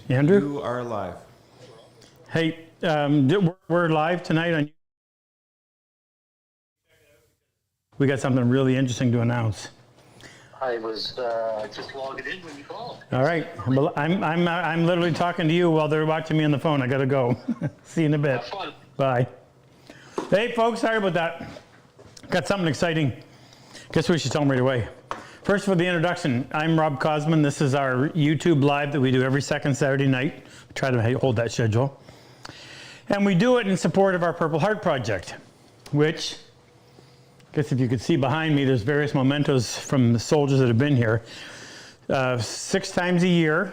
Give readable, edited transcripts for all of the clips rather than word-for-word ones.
Andrew? You are live. Hey, we're live tonight on. We got something really interesting to announce. I was just logging in when you called. All right, well, I'm literally talking to you while they're watching me on the phone. I gotta go. See you in a bit. Have fun. Bye. Hey, folks, sorry about that. Got something exciting. Guess we should tell them right away. First, for the introduction, I'm Rob Cosman. This is our YouTube live that we do every second Saturday night. We try to hold that schedule. And we do it in support of our Purple Heart Project, which, I guess if you could see behind me, there's various mementos from the soldiers that have been here. 6 times a year,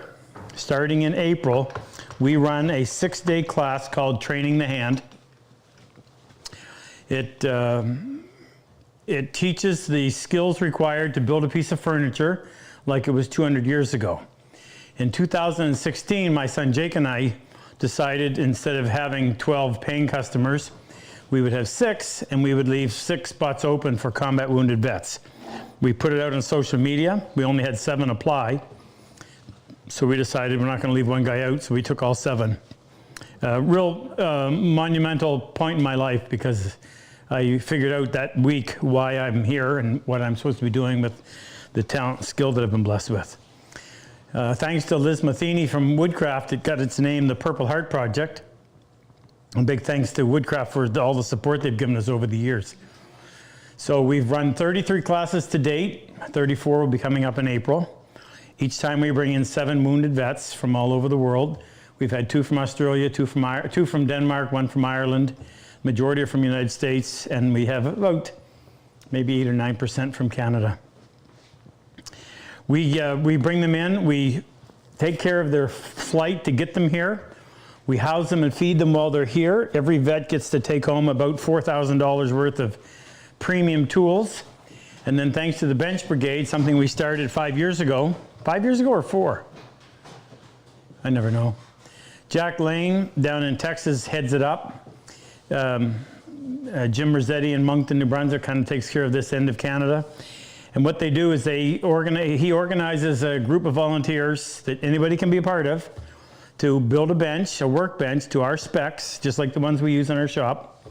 starting in April, we run a 6-day class called Training the Hand. It teaches the skills required to build a piece of furniture like it was 200 years ago. In 2016, my son Jake and I decided instead of having 12 paying customers, we would have 6, and we would leave 6 spots open for combat wounded vets. We put it out on social media. We only had 7 apply. So we decided we're not going to leave one guy out, so we took all 7. Real monumental point in my life, because I figured out that week why I'm here and what I'm supposed to be doing with the talent and skill that I've been blessed with. Thanks to Liz Matheny from Woodcraft, it got its name, the Purple Heart Project. And big thanks to Woodcraft for all the support they've given us over the years. So we've run 33 classes to date. 34 will be coming up in April. Each time we bring in 7 wounded vets from all over the world. We've had 2 from Australia, 2 from Denmark, 1 from Ireland. Majority are from the United States, and we have about maybe 8 or 9% from Canada. We bring them in, we take care of their flight to get them here. We house them and feed them while they're here. Every vet gets to take home about $4,000 worth of premium tools. And then thanks to the Bench Brigade, something we started 5 years ago. 5 years ago or 4? I never know. Jack Lane down in Texas heads it up. Jim Rossetti in Moncton, New Brunswick kind of takes care of this end of Canada. And what they do is he organizes a group of volunteers that anybody can be a part of to build a bench, a workbench to our specs, just like the ones we use in our shop,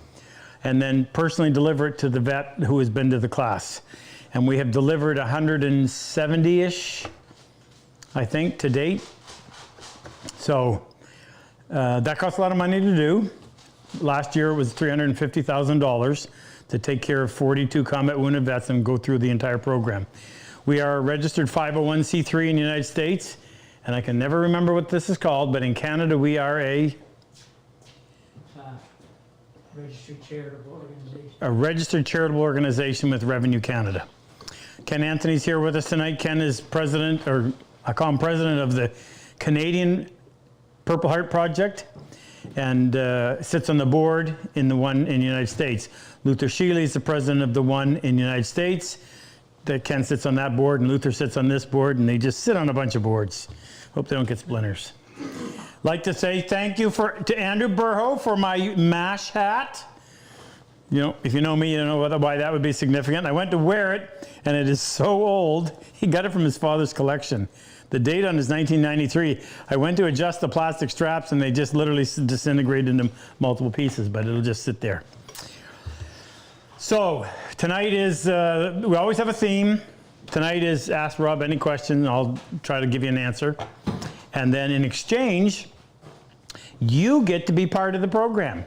and then personally deliver it to the vet who has been to the class. And we have delivered 170-ish, I think, to date. So that costs a lot of money to do. Last year it was $350,000 to take care of 42 combat wounded vets and go through the entire program. We are a registered 501c3 in the United States, and I can never remember what this is called, but in Canada we are a registered charitable organization. A registered charitable organization with Revenue Canada. Ken Anthony's here with us tonight. Ken is president, or I call him president of the Canadian Purple Heart Project, and sits on the board in the one in the United States. Luther Shealy is the president of the one in the United States. That Ken sits on that board, and Luther sits on this board, and they just sit on a bunch of boards. Hope they don't get splinters. Like to say thank you to Andrew Burho for my MASH hat. You know, if you know me, you know why that would be significant. I went to wear it, and it is so old. He got it from his father's collection. The date on it is 1993. I went to adjust the plastic straps, and they just literally disintegrated into multiple pieces, but it'll just sit there. So tonight is, we always have a theme. Tonight is Ask Rob Any Question. I'll try to give you an answer. And then in exchange, you get to be part of the program.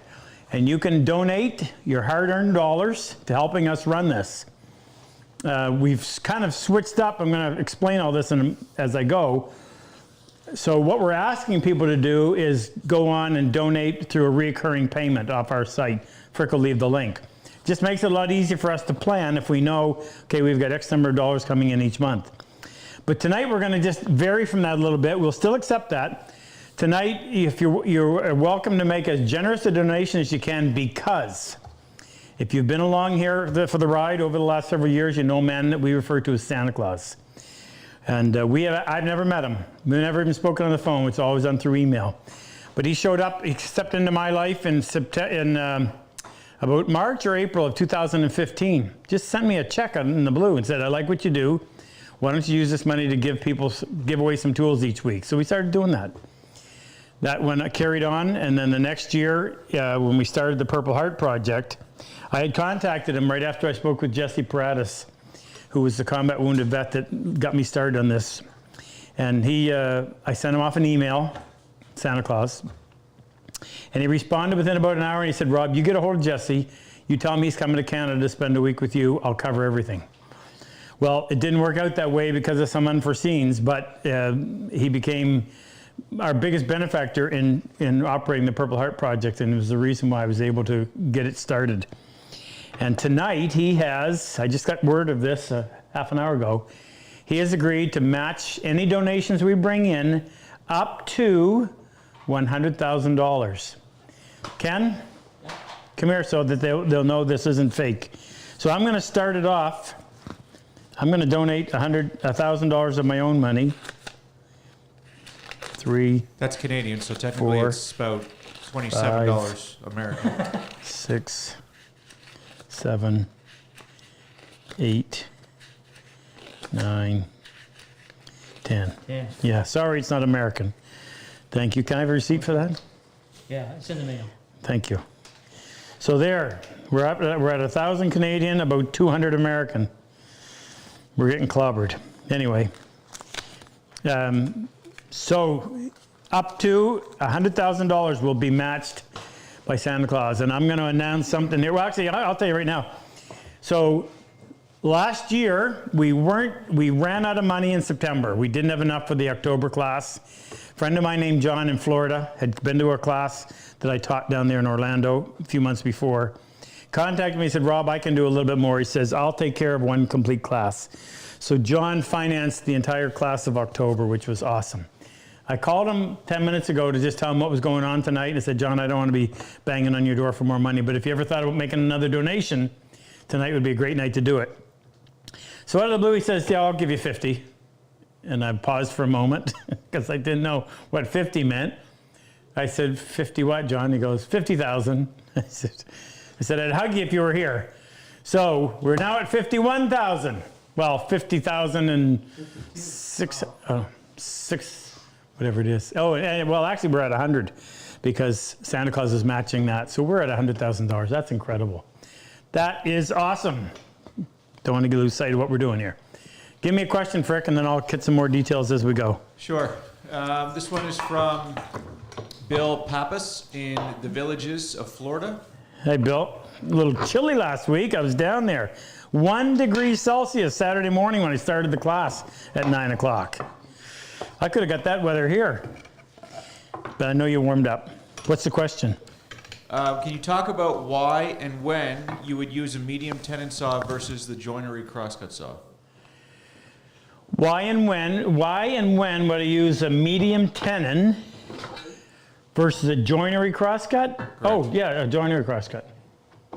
And you can donate your hard-earned dollars to helping us run this. We've kind of switched up. I'm going to explain all this as I go. So what we're asking people to do is go on and donate through a recurring payment off our site. Frick will leave the link. Just makes it a lot easier for us to plan if we know, okay, we've got X number of dollars coming in each month. But tonight we're going to just vary from that a little bit. We'll still accept that. Tonight, if you're welcome to make as generous a donation as you can, because if you've been along here for the ride over the last several years, you know a man that we refer to as Santa Claus. And I've never met him. We've never even spoken on the phone. It's always done through email. But he showed up, he stepped into my life in about March or April of 2015. Just sent me a check in the blue and said, I like what you do. Why don't you use this money to give away some tools each week? So we started doing that. that one carried on, and then the next year, when we started the Purple Heart project, I had contacted him right after I spoke with Jesse Paratus, who was the combat wounded vet that got me started on this. And I sent him off an email, Santa Claus, and he responded within about an hour, and he said, Rob, you get a hold of Jesse, you tell him he's coming to Canada to spend a week with you, I'll cover everything. Well, it didn't work out that way because of some unforeseens, but he became our biggest benefactor in operating the Purple Heart project, and it was the reason why I was able to get it started. And tonight he has, I just got word of this half an hour ago, he has agreed to match any donations we bring in up to $100,000. Ken, come here so that they'll know this isn't fake. So I'm going to start it off. I'm going to donate $1,000 of my own money. 3. That's Canadian, so technically 4, it's about $27 American. 6, 7, 8, 9, 10. Yeah, Yeah, sorry, it's not American. Thank you. Can I have a receipt for that? yeah, it's in the mail. Thank you. So there, we're at 1,000 Canadian, about 200 American. We're getting clobbered. Anyway, so up to $100,000 will be matched by Santa Claus, and I'm going to announce something here. Well, actually, I'll tell you right now. So last year we ran out of money in September. We didn't have enough for the October class. A friend of mine named John in Florida had been to a class that I taught down there in Orlando a few months before. Contacted me and said, Rob, I can do a little bit more. He says, I'll take care of one complete class. So John financed the entire class of October, which was awesome. I called him 10 minutes ago to just tell him what was going on tonight. I said, John, I don't want to be banging on your door for more money, but if you ever thought about making another donation, tonight would be a great night to do it. So out of the blue, he says, yeah, I'll give you 50. And I paused for a moment because I didn't know what 50 meant. I said, 50 what, John? He goes, 50,000. I said, I'd hug you if you were here. So we're now at 51,000. Well, 50,006, whatever it is. Oh, well, actually we're at 100 because Santa Claus is matching that. So we're at $100,000. That's incredible. That is awesome. Don't want to lose sight of what we're doing here. Give me a question, Frick, and then I'll get some more details as we go. Sure. This one is from Bill Pappas in the Villages of Florida. Hey, Bill. A little chilly last week. I was down there. 1 degree Celsius Saturday morning when I started the class at 9 o'clock. I could have got that weather here, but I know you warmed up. What's the question? Can you talk about why and when you would use a medium tenon saw versus the joinery crosscut saw? Why and when would I use a medium tenon versus a joinery crosscut? Correct. Oh, yeah, a joinery crosscut.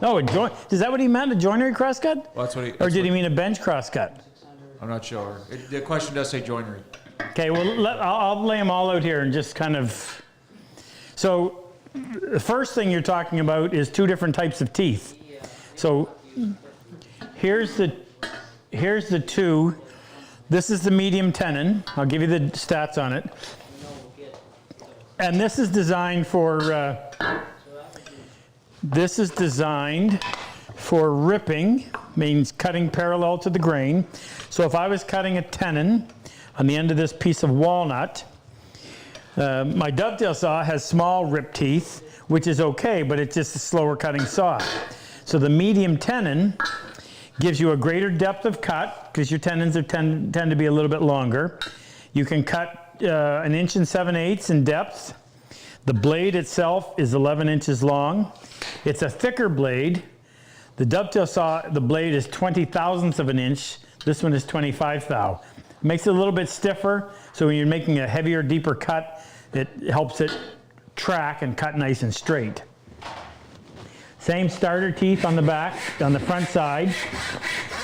No, is that what he meant, a joinery crosscut? Well, that's what or did he mean a bench crosscut? I'm not sure. The question does say joinery. Okay, well, I'll lay them all out here and just kind of... So, the first thing you're talking about is 2 different types of teeth. So, here's the 2. This is the medium tenon. I'll give you the stats on it. And this is designed for... This is designed for ripping, means cutting parallel to the grain. So if I was cutting a tenon on the end of this piece of walnut, my dovetail saw has small rip teeth, which is okay, but it's just a slower cutting saw. So the medium tenon gives you a greater depth of cut because your tenons tend to be a little bit longer. You can cut 1 7/8 inches in depth. The blade itself is 11 inches long. It's a thicker blade. The dovetail saw, the blade is 20/1000 of an inch. This one is 25 thou. Makes it a little bit stiffer, so when you're making a heavier, deeper cut, it helps it track and cut nice and straight. Same starter teeth on the back, on the front side,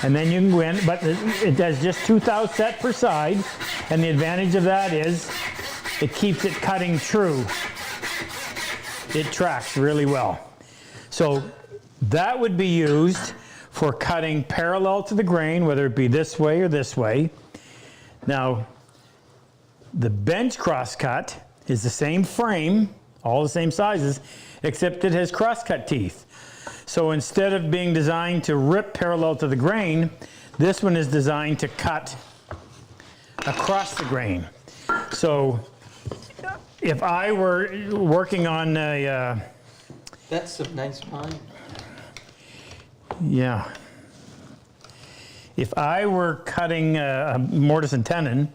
and then you can go in, but it does just 2 thou set per side, and the advantage of that is it keeps it cutting true. It tracks really well. So that would be used for cutting parallel to the grain, whether it be this way or this way. Now, the bench crosscut is the same frame, all the same sizes, except it has crosscut teeth. So instead of being designed to rip parallel to the grain, this one is designed to cut across the grain. So if I were working on a, That's a nice pine. yeah. If I were cutting a mortise and tenon,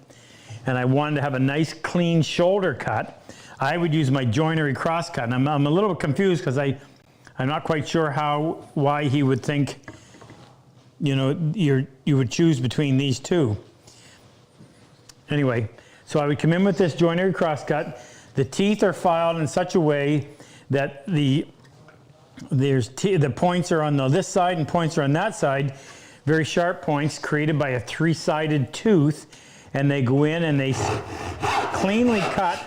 and I wanted to have a nice clean shoulder cut, I would use my joinery crosscut. And I'm a little bit confused because I'm not quite sure why he would think, you know, you would choose between these two. Anyway, so I would come in with this joinery crosscut. The teeth are filed in such a way that the points are on this side and points are on that side. Very sharp points created by a three-sided tooth, and they go in and they cleanly cut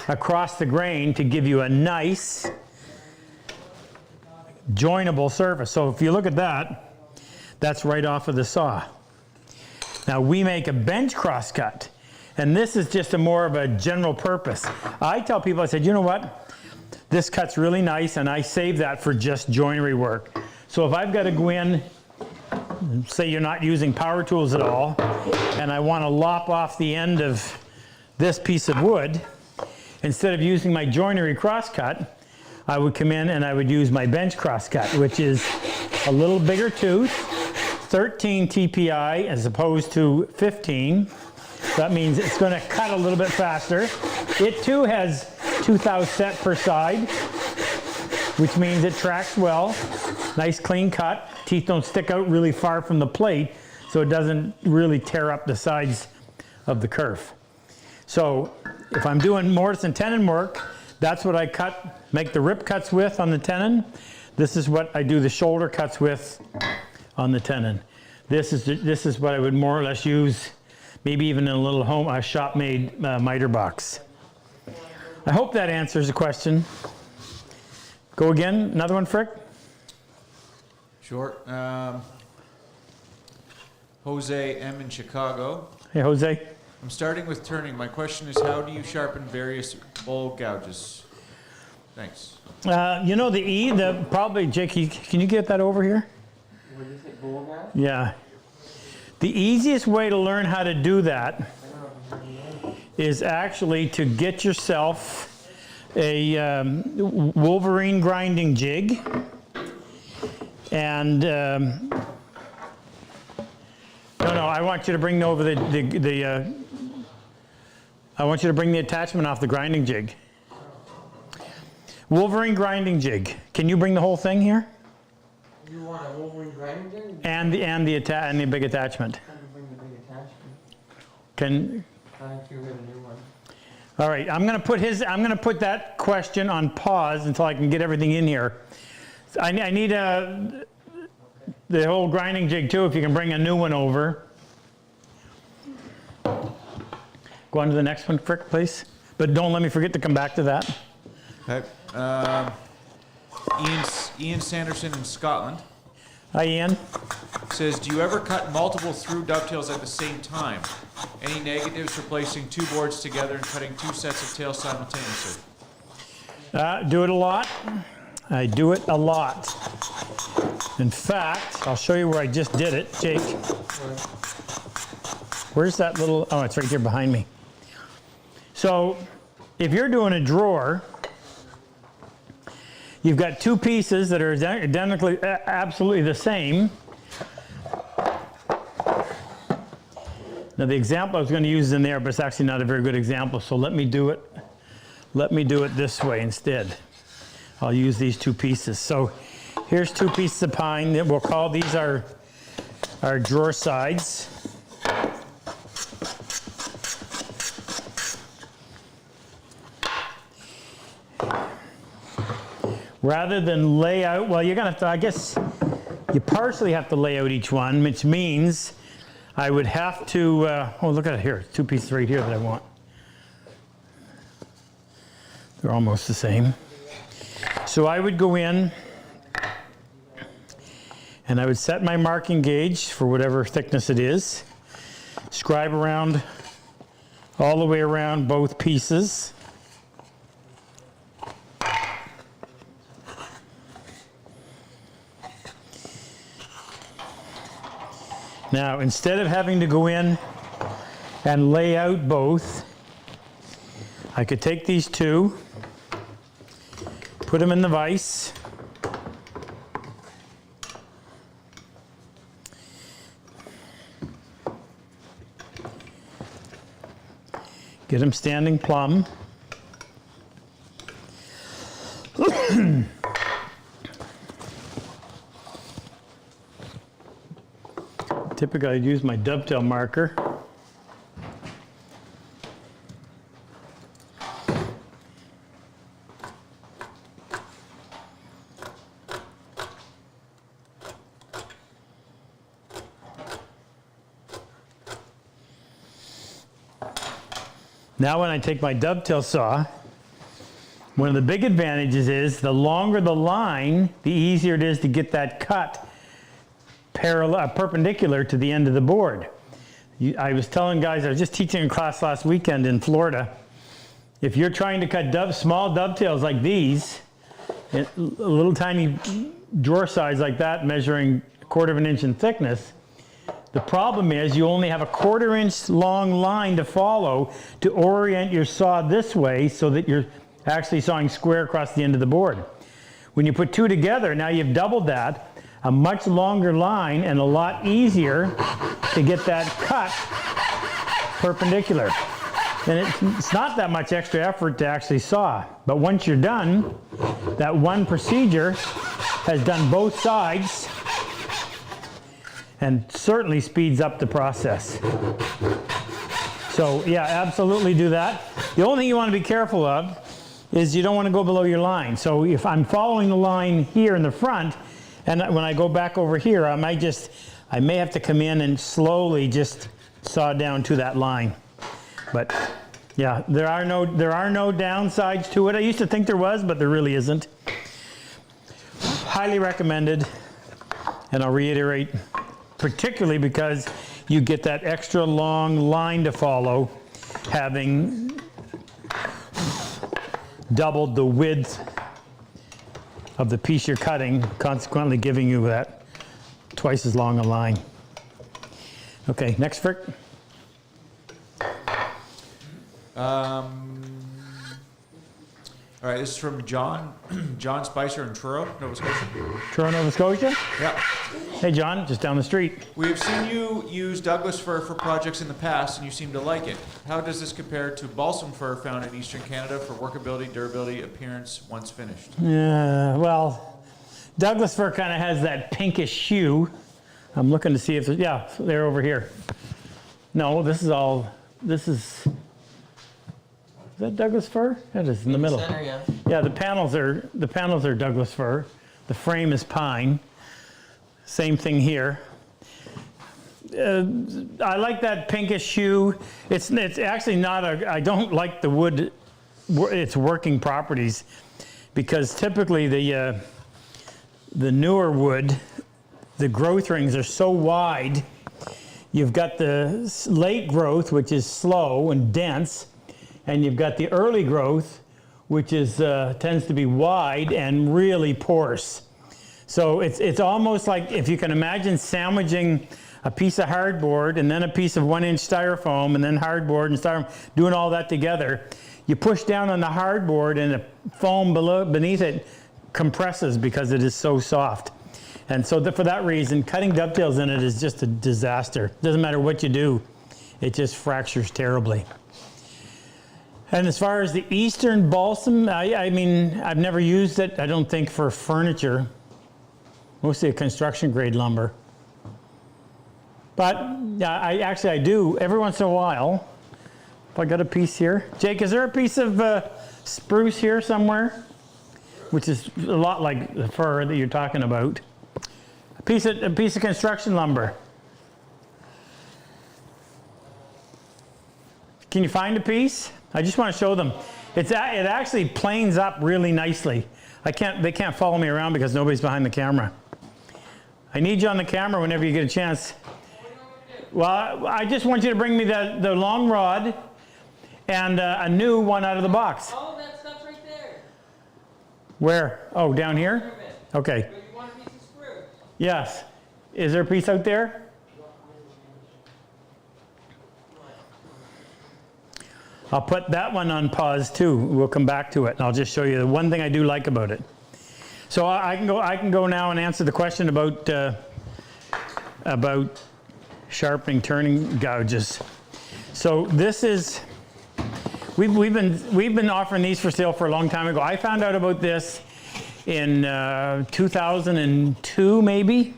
across the grain to give you a nice joinable surface. So if you look at that, that's right off of the saw. Now we make a bench crosscut, and this is just more of a general purpose. I tell people, I said, you know what? This cut's really nice, and I save that for just joinery work. So if I've got to go in, say you're not using power tools at all, and I want to lop off the end of this piece of wood, instead of using my joinery crosscut, I would come in and I would use my bench crosscut, which is a little bigger tooth, 13 TPI as opposed to 15. That means it's going to cut a little bit faster. It too has 2 thou set per side, which means it tracks well. Nice clean cut. Teeth don't stick out really far from the plate, so it doesn't really tear up the sides of the kerf. So if I'm doing mortise and tenon work, that's what I make the rip cuts with on the tenon. This is what I do the shoulder cuts with on the tenon. This is what I would more or less use, maybe even in a little shop-made miter box. I hope that answers the question. Go again, another one, Frick? Sure. Jose M. in Chicago. Hey, Jose. I'm starting with turning. My question is, how do you sharpen various bowl gouges? Thanks. You know probably, Jake, can you get that over here? What is it, bull gouge? Yeah. The easiest way to learn how to do that is actually to get yourself a Wolverine grinding jig, and no, I want you to bring over I want you to bring the attachment off the grinding jig. Wolverine grinding jig. Can you bring the whole thing here? You want a Wolverine grinding jig? And the big attachment. I can bring the big attachment. Can. I think you get a new one. All right, I'm going to put that question on pause until I can get everything in here. I need the whole grinding jig too, if you can bring a new one over. Go on to the next one, Frick, please. But don't let me forget to come back to that. Okay. Ian Sanderson in Scotland Hi, Ian. says, do you ever cut multiple through dovetails at the same time? Any negatives for placing 2 boards together and cutting 2 sets of tails simultaneously? Do it a lot. I do it a lot. In fact, I'll show you where I just did it. Jake, where's that little, oh, it's right here behind me. So if you're doing a drawer, you've got 2 pieces that are identically, absolutely the same. Now the example I was going to use is in there, but it's actually not a very good example, so let me do it this way instead. I'll use these 2 pieces. So here's 2 pieces of pine. We'll call these our drawer sides. Rather than lay out, well, you're going to have to, I guess, you partially have to lay out each one, which means I would have to, oh, look at it here. 2 pieces right here that I want. They're almost the same. So I would go in and I would set my marking gauge for whatever thickness it is, scribe around all the way around both pieces. Now, instead of having to go in and lay out both, I could take these two, put them in the vise, get them standing plumb. Typically, I'd use my dovetail marker. Now when I take my dovetail saw, one of the big advantages is the longer the line, the easier it is to get that cut perpendicular to the end of the board. I was telling guys, I was just teaching a class last weekend in Florida. If you're trying to cut small dovetails like these, a little tiny drawer size like that, measuring 1/4 inch in thickness, the problem is you only have a 1/4 inch long line to follow to orient your saw this way so that you're actually sawing square across the end of the board. When you put two together, now you've doubled that, a much longer line and a lot easier to get that cut perpendicular. And it's not that much extra effort to actually saw. But once you're done, that one procedure has done both sides and certainly speeds up the process. So yeah, absolutely do that. The only thing you want to be careful of is you don't want to go below your line. So if I'm following the line here in the front, and when I go back over here, I may have to come in and slowly just saw down to that line. But yeah, there are no downsides to it. I used to think there was, but there really isn't. Highly recommended, and I'll reiterate, particularly because you get that extra long line to follow, having doubled the width of the piece you're cutting, consequently giving you that twice as long a line. Okay, next Frick. All right, this is from John Spicer in Truro, Nova Scotia. Truro, Nova Scotia? Yeah. Hey John, just down the street. We have seen you use Douglas fir for projects in the past, and you seem to like it. How does this compare to balsam fir found in eastern Canada for workability, durability, appearance once finished? Well, Douglas fir kind of has that pinkish hue. I'm looking to see if, yeah, they're over here. No, this is that Douglas fir? It is in the middle. Center, yeah. Yeah, the panels are Douglas fir. The frame is pine. Same thing here. I like that pinkish hue. It's actually not I don't like the wood, its working properties, because typically the newer wood, the growth rings are so wide. You've got the late growth, which is slow and dense, and you've got the early growth, which is tends to be wide and really porous. So it's almost like if you can imagine sandwiching a piece of hardboard and then a piece of 1-inch styrofoam and then hardboard and styrofoam, doing all that together. You push down on the hardboard and the foam beneath it compresses because it is so soft. And so for that reason, cutting dovetails in it is just a disaster. Doesn't matter what you do, it just fractures terribly. And as far as the eastern balsam, I mean, I've never used it, I don't think, for furniture. Mostly a construction grade lumber. But I do every once in a while. If I got a piece here. Jake, is there a piece of spruce here somewhere? Which is a lot like the fir that you're talking about. A piece of construction lumber. Can you find a piece? I just want to show them. It actually planes up really nicely. They can't follow me around because nobody's behind the camera. I need you on the camera whenever you get a chance. Well, I just want you to bring me the long rod and a new one out of the box. Oh, that stuff's right there. Where? Oh, down here? Okay. But you want a piece of spruce? Yes. Is there a piece out there? I'll put that one on pause too. We'll come back to it, and I'll just show you the one thing I do like about it. So I can go now and answer the question about sharpening turning gouges. So this is, we've been offering these for sale for a long time ago. I found out about this in 2002 maybe,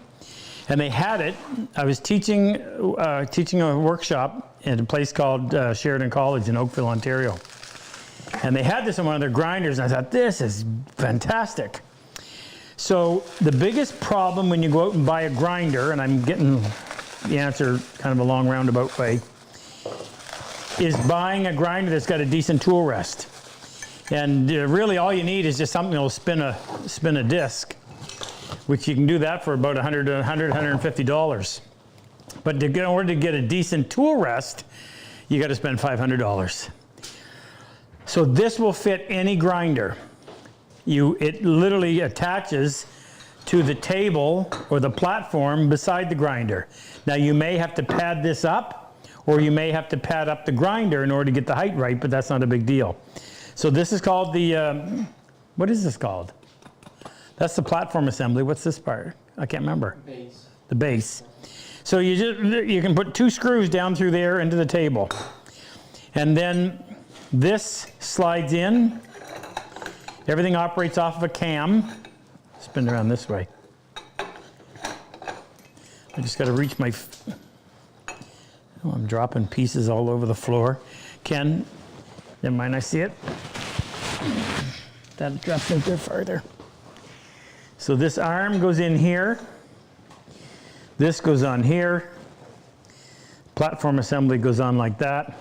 and they had it. I was teaching a workshop at a place called Sheridan College in Oakville, Ontario, and they had this on one of their grinders, and I thought, this is fantastic. So the biggest problem when you go out and buy a grinder, and I'm getting the answer kind of a long roundabout way, is buying a grinder that's got a decent tool rest. And really all you need is just something that'll spin a disc, which you can do that for about $150. But in order to get a decent tool rest, you got to spend $500. So this will fit any grinder. It literally attaches to the table or the platform beside the grinder. Now you may have to pad this up, or you may have to pad up the grinder in order to get the height right, but that's not a big deal. So this is called the, what is this called? That's the platform assembly. What's this part? I can't remember. Base. The base. So you can put 2 screws down through there into the table. And then this slides in. Everything operates off of a cam. Spin around this way. I just got to reach my, oh, I'm dropping pieces all over the floor. Ken, never mind, I see it. That drops out there farther. So this arm goes in here. This goes on here. Platform assembly goes on like that.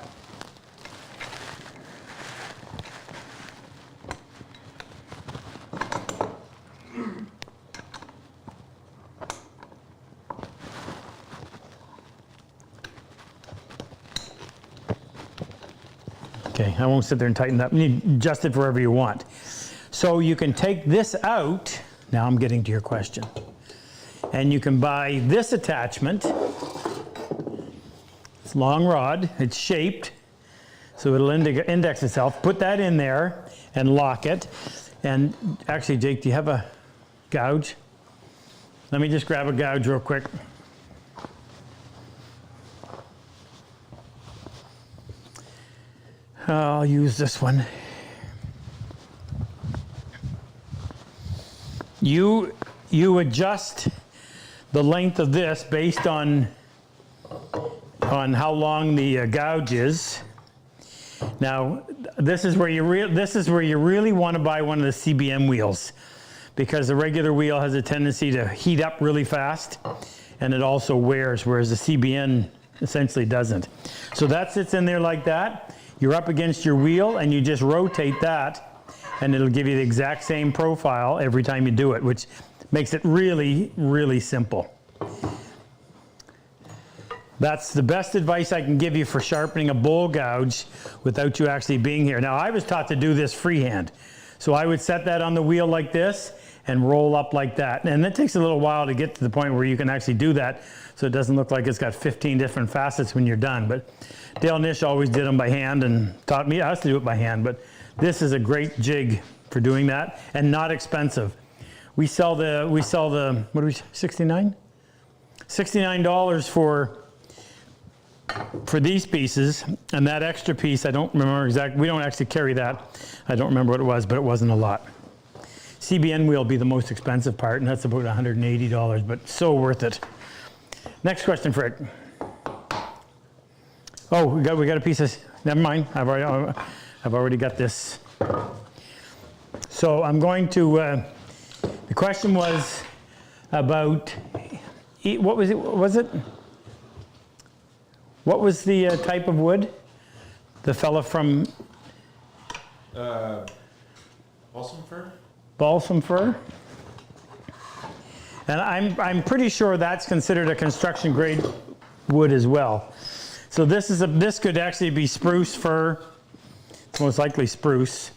Okay, I won't sit there and tighten that. You can adjust it wherever you want. So you can take this out. Now I'm getting to your question. And you can buy this attachment. It's a long rod. It's shaped, so it'll index itself. Put that in there and lock it. And actually, Jake, do you have a gouge? Let me just grab a gouge real quick. I'll use this one. You adjust the length of this based on how long the gouge is. Now, this is where you really want to buy one of the CBM wheels, because the regular wheel has a tendency to heat up really fast, and it also wears, whereas the CBN essentially doesn't. So that sits in there like that. You're up against your wheel, and you just rotate that, and it'll give you the exact same profile every time you do it, which makes it really, really simple. That's the best advice I can give you for sharpening a bowl gouge without you actually being here. Now, I was taught to do this freehand. So I would set that on the wheel like this and roll up like that. And it takes a little while to get to the point where you can actually do that, so it doesn't look like it's got 15 different facets when you're done. But Dale Nish always did them by hand and taught me us to do it by hand. But this is a great jig for doing that, and not expensive. We sell the what do we, 69? $69 for these pieces, and that extra piece, I don't remember exactly, we don't actually carry that. I don't remember what it was, but it wasn't a lot. CBN wheel will be the most expensive part, and that's about $180, but so worth it. Next question, Frick. Oh, we got a piece of, never mind, I've already got this. So I'm going to, the question was about, what was it? What was the type of wood? The fella from? Balsam fir? Balsam fir. And I'm pretty sure that's considered a construction grade wood as well. So this could actually be spruce fir. It's most likely spruce.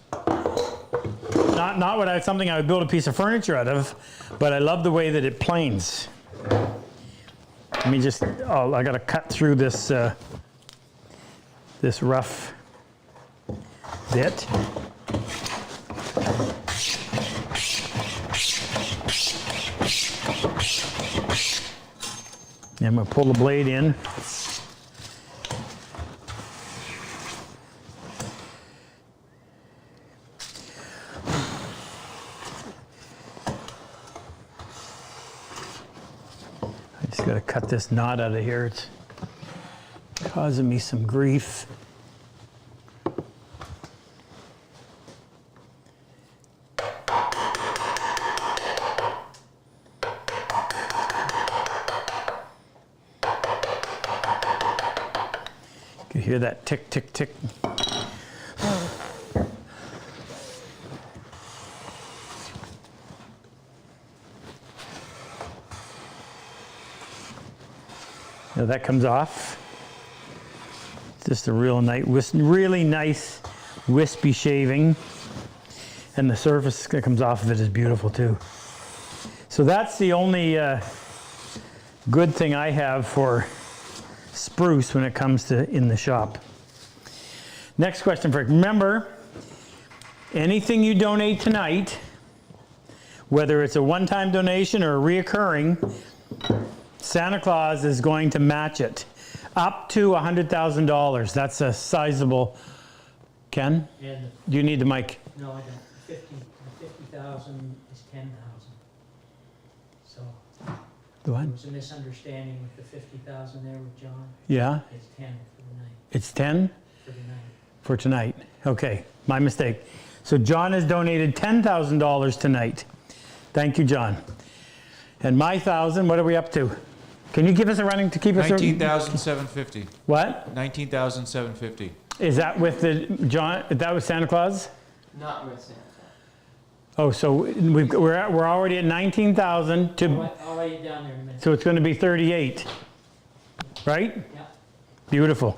Not something I would build a piece of furniture out of, but I love the way that it planes. Let me just, I got to cut through this this rough bit. And I'm going to pull the blade in. I just got to cut this knot out of here. It's causing me some grief. You hear that tick, tick, tick. Now that comes off. Just a really nice wispy shaving. And the surface that comes off of it is beautiful too. So that's the only good thing I have for spruce when it comes to in the shop. Next question, Frick. Remember, anything you donate tonight, whether it's a one-time donation or a reoccurring, Santa Claus is going to match it up to $100,000. That's a sizable. Ken, And do you need the mic? no, I don't. The 50,000 is 10,000. So The what? there was a misunderstanding with the 50,000 there with John. Yeah, It's 10 for the night. it's 10 For the night. for tonight. Okay, my mistake. So John has donated $10,000 tonight. Thank you, John. And my 1,000, what are we up to? Can you give us a running to keep us? 19,750. What? 19,750. Is that with the John? That was Santa Claus? Not with Santa. Oh, so we're already at 19,000 to. I'll write it down there in a minute. So it's going to be 38, right? Yeah. Beautiful.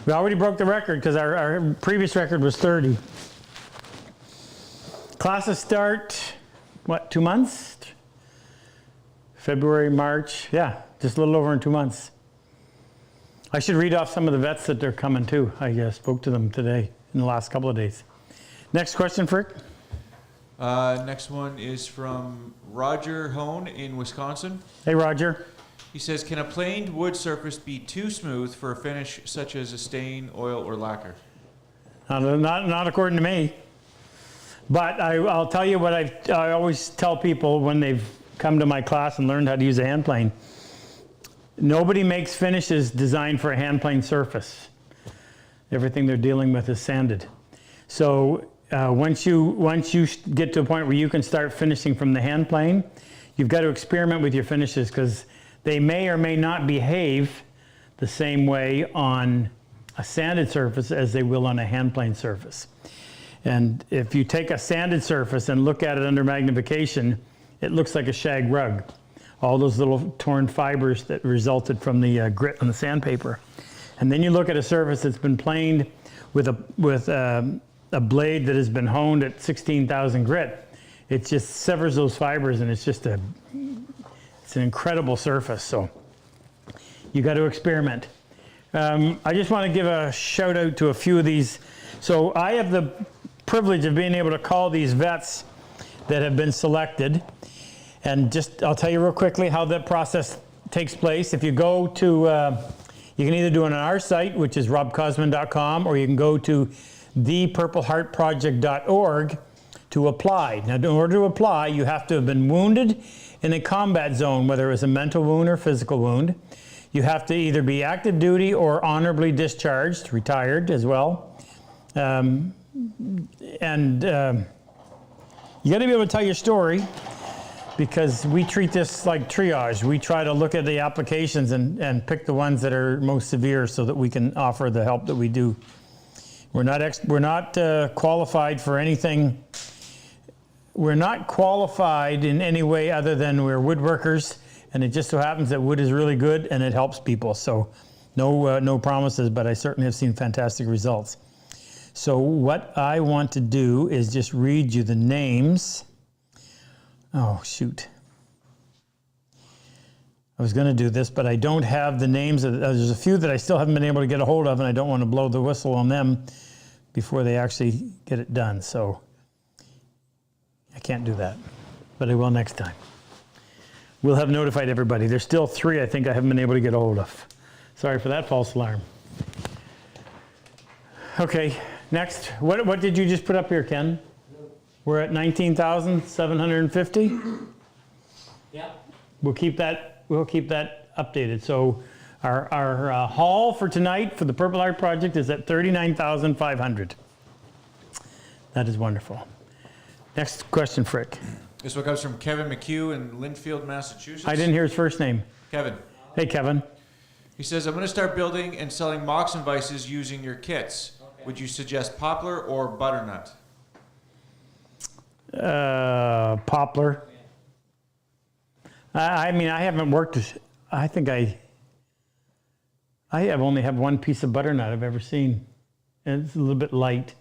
We already broke the record because our previous record was 30. Classes start, what, 2 months? February, March, yeah, just a little over in 2 months. I should read off some of the vets that are coming too. I spoke to them today in the last couple of days. Next question, Frick. Next one is from Roger Hone in Wisconsin. Hey, Roger. He says, can a planed wood surface be too smooth for a finish such as a stain, oil, or lacquer? Not according to me. But I'll tell you what I always tell people when they've come to my class and learned how to use a hand plane. Nobody makes finishes designed for a hand plane surface. Everything they're dealing with is sanded. So once you get to a point where you can start finishing from the hand plane, you've got to experiment with your finishes because they may or may not behave the same way on a sanded surface as they will on a hand plane surface. And if you take a sanded surface and look at it under magnification, it looks like a shag rug. All those little torn fibers that resulted from the grit on the sandpaper. And then you look at a surface that's been planed with a blade that has been honed at 16,000 grit. It just severs those fibers and it's just it's an incredible surface. So you got to experiment. I just want to give a shout out to a few of these. So I have the privilege of being able to call these vets that have been selected. And I'll tell you real quickly how that process takes place. If you go to, you can either do it on our site, which is RobCosman.com, or you can go to thepurpleheartproject.org to apply. Now, in order to apply, you have to have been wounded in a combat zone, whether it was a mental wound or physical wound. You have to either be active duty or honorably discharged, retired as well. You got to be able to tell your story, because we treat this like triage. We try to look at the applications and pick the ones that are most severe so that we can offer the help that we do. We're not qualified for anything. We're not qualified in any way other than we're woodworkers, and it just so happens that wood is really good and it helps people. So no promises, but I certainly have seen fantastic results. So what I want to do is just read you the names. Oh, shoot. I was going to do this, but I don't have the names. There's a few that I still haven't been able to get a hold of, and I don't want to blow the whistle on them. before they actually get it done. So I can't do that, but I will next time. We'll have notified everybody. There's still 3 I think I haven't been able to get a hold of. Sorry for that false alarm. Okay, next. What did you just put up here, Ken? We're at 19,750. Yeah, We'll keep that updated. So our haul for tonight for the Purple Heart project is at 39,500. That is wonderful. Next question, Frick. This one comes from Kevin McHugh in Linfield, Massachusetts. I didn't hear his first name. Kevin. Hey, Kevin. He says, I'm going to start building and selling Moxon vices using your kits. Would you suggest poplar or butternut? Poplar. I mean, I haven't worked. I think I have only have one piece of butternut I've ever seen, and it's a little bit light.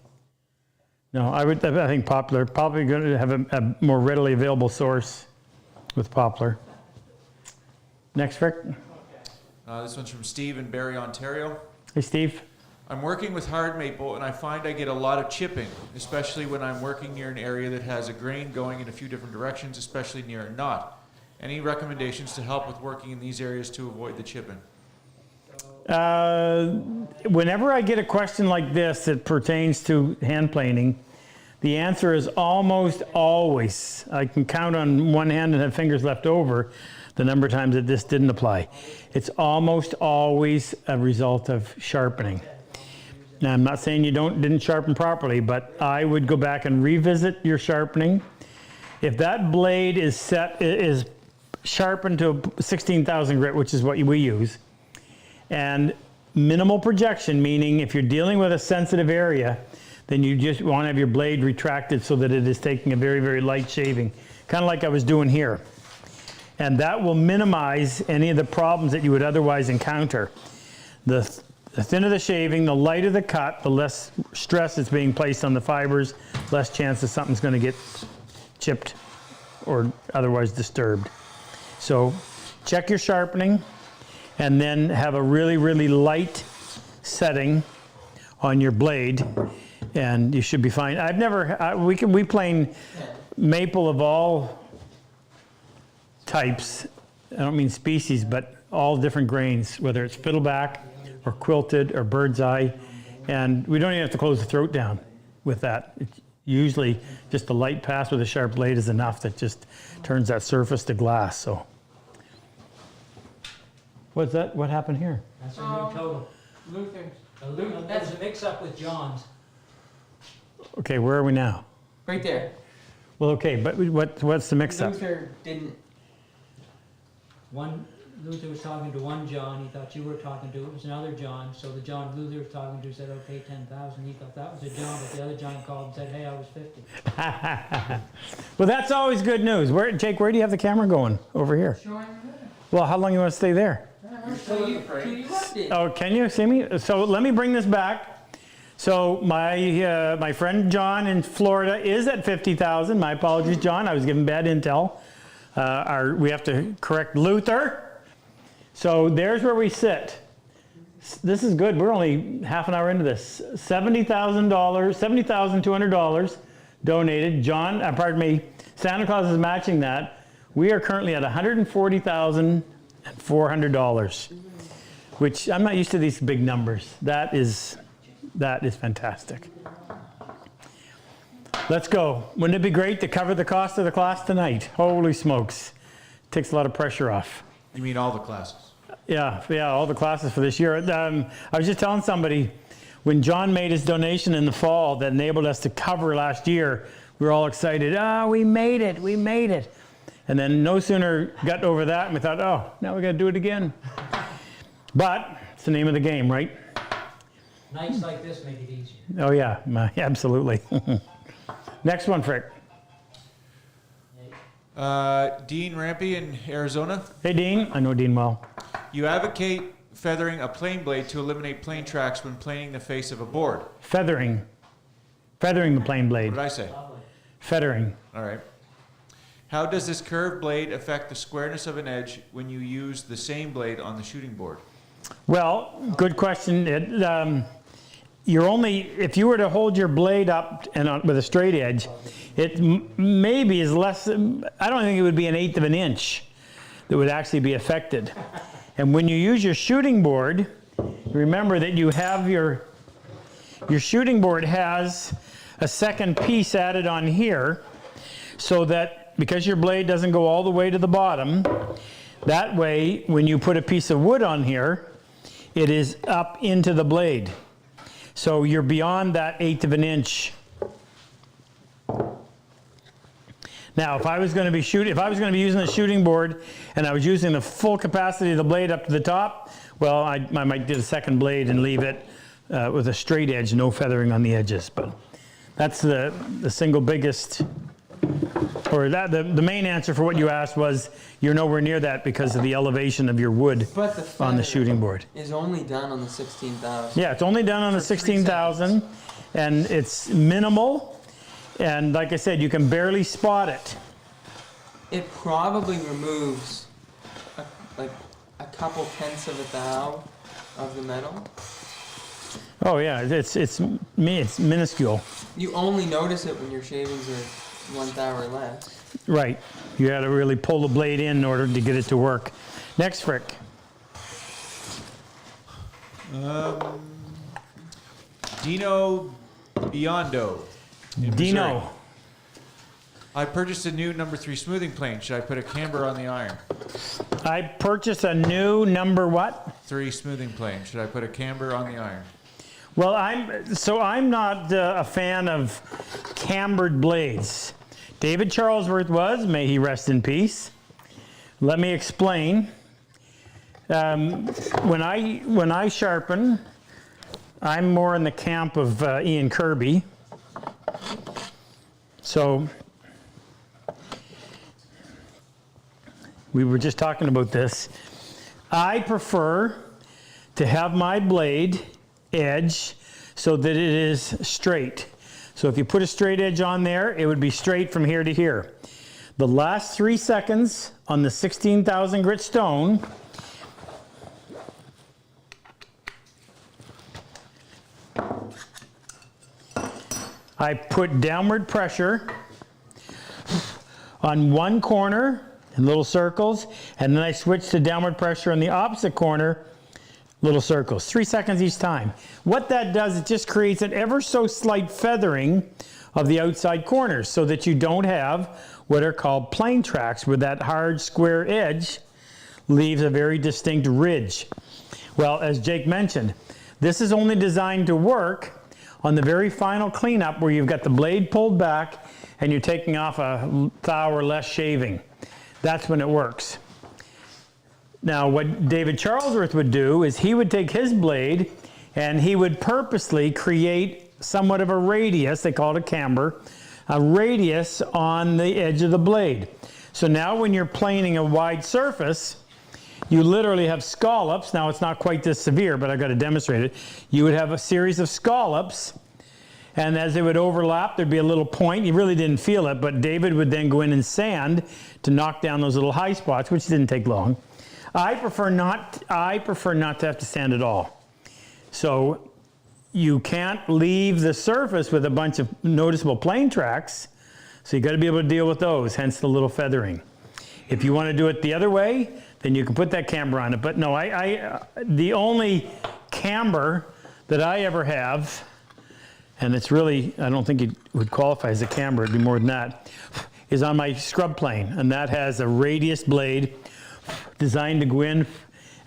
No, I think poplar. Probably going to have a more readily available source with poplar. Next, Rick. This one's from Steve in Barrie, Ontario. Hey, Steve. I'm working with hard maple and I find I get a lot of chipping, especially when I'm working near an area that has a grain going in a few different directions, especially near a knot. Any recommendations to help with working in these areas to avoid the chipping? Whenever I get a question like this that pertains to hand planing, the answer is almost always, I can count on one hand and have fingers left over the number of times that this didn't apply. It's almost always a result of sharpening. Now, I'm not saying you didn't sharpen properly, but I would go back and revisit your sharpening. If that blade is sharpened to 16,000 grit, which is what we use, and minimal projection, meaning if you're dealing with a sensitive area, then you just want to have your blade retracted so that it is taking a very, very light shaving, kind of like I was doing here. And that will minimize any of the problems that you would otherwise encounter. The thinner the shaving, the lighter the cut, the less stress is being placed on the fibers, less chance that something's going to get chipped or otherwise disturbed. So check your sharpening and then have a really, really light setting on your blade and you should be fine. I've never, we plane maple of all types. I don't mean species, but all different grains, whether it's fiddleback or quilted or bird's eye. And we don't even have to close the throat down with that. It's usually just a light pass with a sharp blade is enough that just turns that surface to glass. So what's that? What happened here? that's a new total. Luther's. That's a mix-up with John's. Okay, where are we now? Right there. Well, okay, but what's the mix-up? Luther didn't. One, Luther was talking to one John, he thought you were talking to, it was another John, so the John Luther was talking to said, okay, 10,000, he thought that was a John, but the other John called and said, hey, I was 50. Well, that's always good news. Jake, where do you have the camera going? Over here. Showing Well, how long you want to stay there? So you left it. Oh, can you see me? So let me bring this back. So my friend John in Florida is at 50,000. My apologies, John. I was given bad intel. We have to correct Luther. So there's where we sit. This is good. We're only half an hour into this. $70,200 donated. John, pardon me, Santa Claus is matching that. We are currently at $140,400, which I'm not used to these big numbers. That is fantastic. Let's go. Wouldn't it be great to cover the cost of the class tonight? Holy smokes. Takes a lot of pressure off. You mean all the classes? Yeah, all the classes for this year. I was just telling somebody, when John made his donation in the fall that enabled us to cover last year, we were all excited. We made it. And then no sooner got over that, and we thought, now we got to do it again. But it's the name of the game, right? Nights like this make it easier. Oh, yeah, absolutely. Next one, Frick. Dean Rampy in Arizona. Hey, Dean. I know Dean well. You advocate feathering a plane blade to eliminate plane tracks when planing the face of a board. Feathering the plane blade. What did I say? Feathering. All right. How does this curved blade affect the squareness of an edge when you use the same blade on the shooting board? Well, good question. you're only, if you were to hold your blade up and with a straight edge, it maybe is less, I don't think it would be 1/8 of an inch that would actually be affected. And when you use your shooting board, remember that you have your shooting board has a second piece added on here, so that because your blade doesn't go all the way to the bottom, that way when you put a piece of wood on here, it is up into the blade. So you're beyond that 1/8 of an inch. Now, if I was going to be using a shooting board and I was using the full capacity of the blade up to the top, well, I might do the second blade and leave it with a straight edge, no feathering on the edges. But that's the single biggest, or the main answer for what you asked was you're nowhere near that because of the elevation of your wood But the on the feather shooting board. is only done on the 16,000. Yeah, it's only done on the For 3 16,000, and it's minimal. And like I said, you can barely spot it. It probably removes like a couple tenths of a thou of the metal. Oh yeah, it's minuscule. You only notice it when your shavings are 1 thou or less. Right. You got to really pull the blade in order to get it to work. Next, Frick. Dino Biondo. in Missouri. Dino. I purchased a new number 3 smoothing plane. Should I put a camber on the iron? I purchased a new number what? 3 smoothing plane. Should I put a camber on the iron? Well, I'm not a fan of cambered blades. David Charlesworth was, may he rest in peace. Let me explain. When I sharpen, I'm more in the camp of Ian Kirby. So we were just talking about this. I prefer to have my blade edge so that it is straight. So if you put a straight edge on there, it would be straight from here to here. The last 3 seconds on the 16,000 grit stone, I put downward pressure on one corner in little circles, and then I switch to downward pressure on the opposite corner, little circles. 3 seconds each time. What that does, it just creates an ever so slight feathering of the outside corners so that you don't have what are called plane tracks, where that hard square edge leaves a very distinct ridge. Well, as Jake mentioned, this is only designed to work on the very final cleanup where you've got the blade pulled back and you're taking off a thou or less shaving. That's when it works. Now, what David Charlesworth would do is he would take his blade and he would purposely create somewhat of a radius, they call it a camber, a radius on the edge of the blade. So now when you're planing a wide surface, you literally have scallops. Now it's not quite this severe, but I've got to demonstrate it. You would have a series of scallops, and as they would overlap, there'd be a little point. You really didn't feel it, but David would then go in and sand to knock down those little high spots, which didn't take long. I prefer not to have to sand at all. So you can't leave the surface with a bunch of noticeable plane tracks, so you got to be able to deal with those, hence the little feathering. If you want to do it the other way, then you can put that camber on it. But no, the only camber that I ever have, and it's really, I don't think it would qualify as a camber, it'd be more than that, is on my scrub plane. And that has a radius blade designed to go in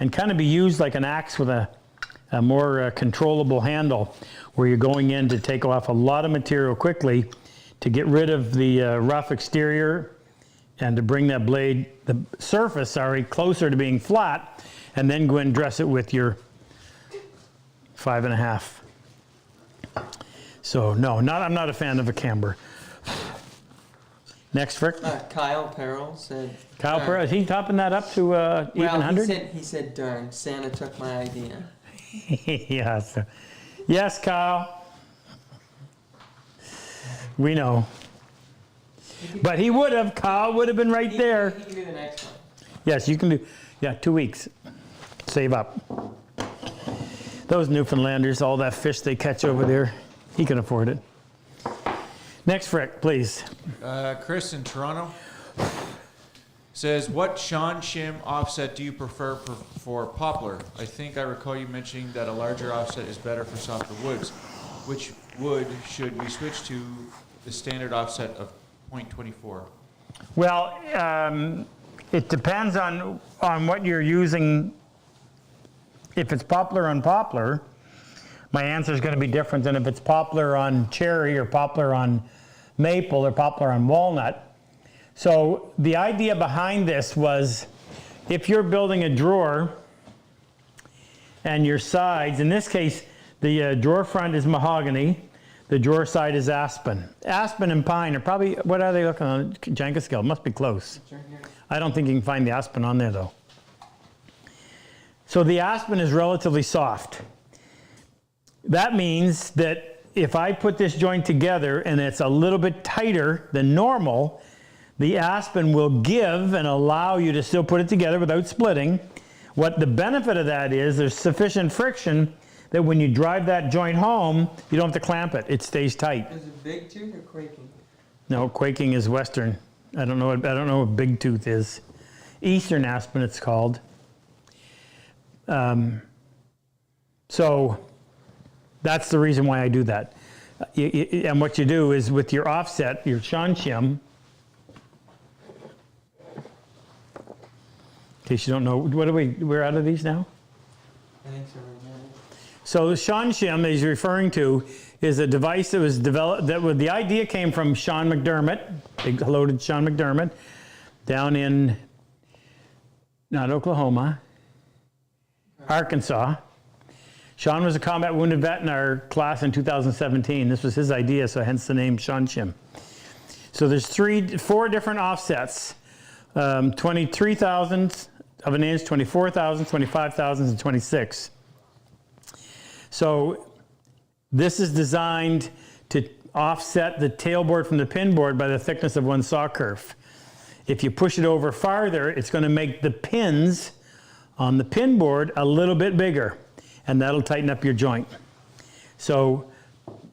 and kind of be used like an axe with a more controllable handle, where you're going in to take off a lot of material quickly to get rid of the rough exterior and to bring that blade, the surface, closer to being flat, and then go and dress it with your 5.5. So no, I'm not a fan of a camber. Next, Frick. Kyle Perrell said. Kyle Perrell, is he topping that up to even 100? He said, darn, Santa took my idea. Yeah. So. Yes, Kyle. We know. But he would have. Kyle would have been right there. He can do the next one. Yes, you can do. Yeah, 2 weeks. Save up. Those Newfoundlanders, all that fish they catch over there, he can afford it. Next, Frick, please. Chris in Toronto says, what Sean shim offset do you prefer for poplar? I think I recall you mentioning that a larger offset is better for softer woods. Which wood should we switch to the standard offset of 0.24? Well, it depends on what you're using. If it's poplar on poplar, my answer is going to be different than if it's poplar on cherry or poplar on maple or poplar on walnut. So the idea behind this was, if you're building a drawer and your sides, in this case, the drawer front is mahogany, the drawer side is aspen. Aspen and pine are probably, what are they looking on? Jenga scale, must be close. I don't think you can find the aspen on there though. So the aspen is relatively soft. That means that if I put this joint together and it's a little bit tighter than normal, the aspen will give and allow you to still put it together without splitting. What the benefit of that is, there's sufficient friction that when you drive that joint home, you don't have to clamp it. It stays tight. Is it big tooth or quaking? No, quaking is Western. I don't know what big tooth is. Eastern aspen, it's called. So that's the reason why I do that. And what you do is with your offset, your Sean shim. In case you don't know, we're out of these now? I think so right now. So the Sean shim that he's referring to is a device that was developed, the idea came from Sean McDermott, big loaded Sean McDermott, down in, not Oklahoma, Arkansas. Sean was a combat wounded vet in our class in 2017. This was his idea, so hence the name Sean shim. So there's 4 different offsets, 23 thousandths of an inch, 24 thousandths, 25 thousandths, and 26. So this is designed to offset the tailboard from the pinboard by the thickness of one saw kerf. If you push it over farther, it's going to make the pins on the pinboard a little bit bigger, and that'll tighten up your joint. So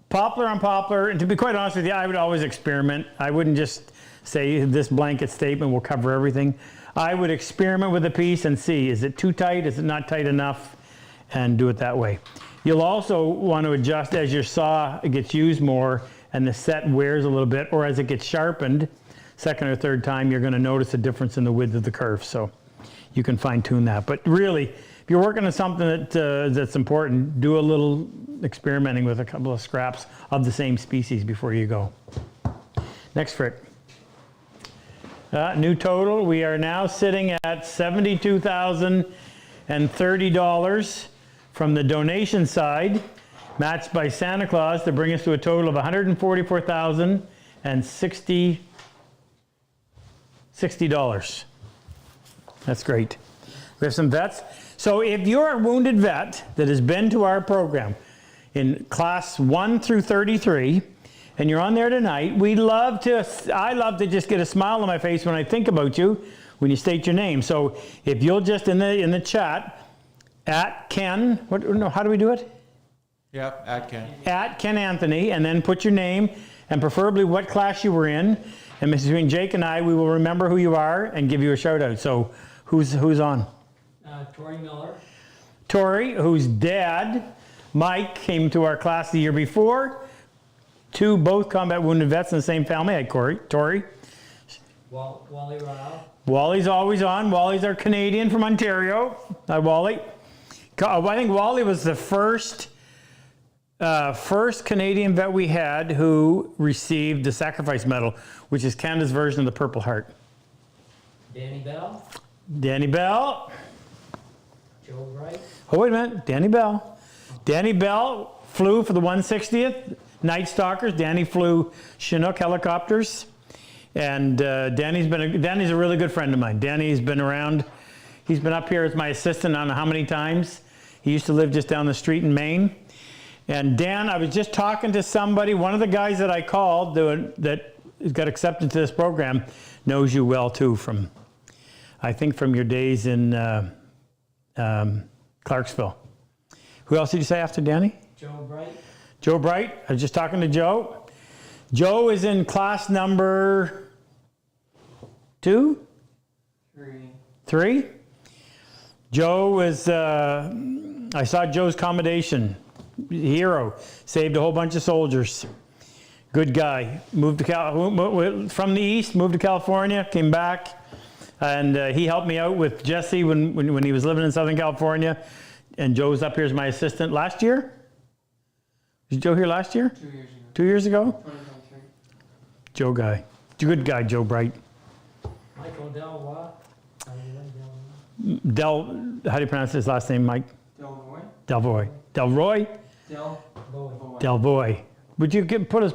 poplar on poplar, and to be quite honest with you, I would always experiment. I wouldn't just say this blanket statement will cover everything. I would experiment with a piece and see, is it too tight, is it not tight enough, and do it that way. You'll also want to adjust as your saw gets used more and the set wears a little bit, or as it gets sharpened, second or third time, you're going to notice a difference in the width of the kerf. So you can fine tune that. But really, if you're working on something that's important, do a little experimenting with a couple of scraps of the same species before you go. Next, Frick. New total, we are now sitting at $72,030 from the donation side, matched by Santa Claus to bring us to a total of $144,060. That's great. We have some vets. So if you're a wounded vet that has been to our program in class 1 through 33, and you're on there tonight, I love to just get a smile on my face when I think about you when you state your name. So if you'll just in the chat, at Ken, how do we do it? Yeah, at Ken. At Ken Anthony, and then put your name and preferably what class you were in. And between Jake and I, we will remember who you are and give you a shout out. So who's on? Tori Miller. Tori, whose dad, Mike, came to our class the year before. Both combat wounded vets in the same family. Hi, Tori. Wally Rao. Wally's always on. Wally's our Canadian from Ontario. Hi, Wally. I think Wally was the first Canadian vet we had who received the Sacrifice Medal, which is Canada's version of the Purple Heart. Danny Bell. Danny Bell. Joe Wright. Oh, wait a minute. Danny Bell. Danny Bell flew for the 160th Night Stalkers. Danny flew Chinook helicopters. And Danny's a really good friend of mine. Danny's been around. He's been up here as my assistant I don't know how many times. He used to live just down the street in Maine. And Dan, I was just talking to somebody, one of the guys that I called that got accepted to this program knows you well too I think from your days in Clarksville Who else did you say after Danny? Joe Bright, Joe Bright. I was just talking to Joe. Joe is in class number 2? 3? Joe is, I saw Joe's commendation. Hero. Saved a whole bunch of soldiers. Good guy. Moved to from the east, moved to California, came back, and he helped me out with Jesse when he was living in Southern California. And Joe was up here as my assistant last year. Was Joe here last year? 2 years ago. 2 years ago? 2023. Joe guy. Good guy, Joe Bright. Michael Delwa. Del, how do you pronounce his last name, Mike? Delroy? Delvoy. Delroy? Delboy. Delvoy. Would you pull his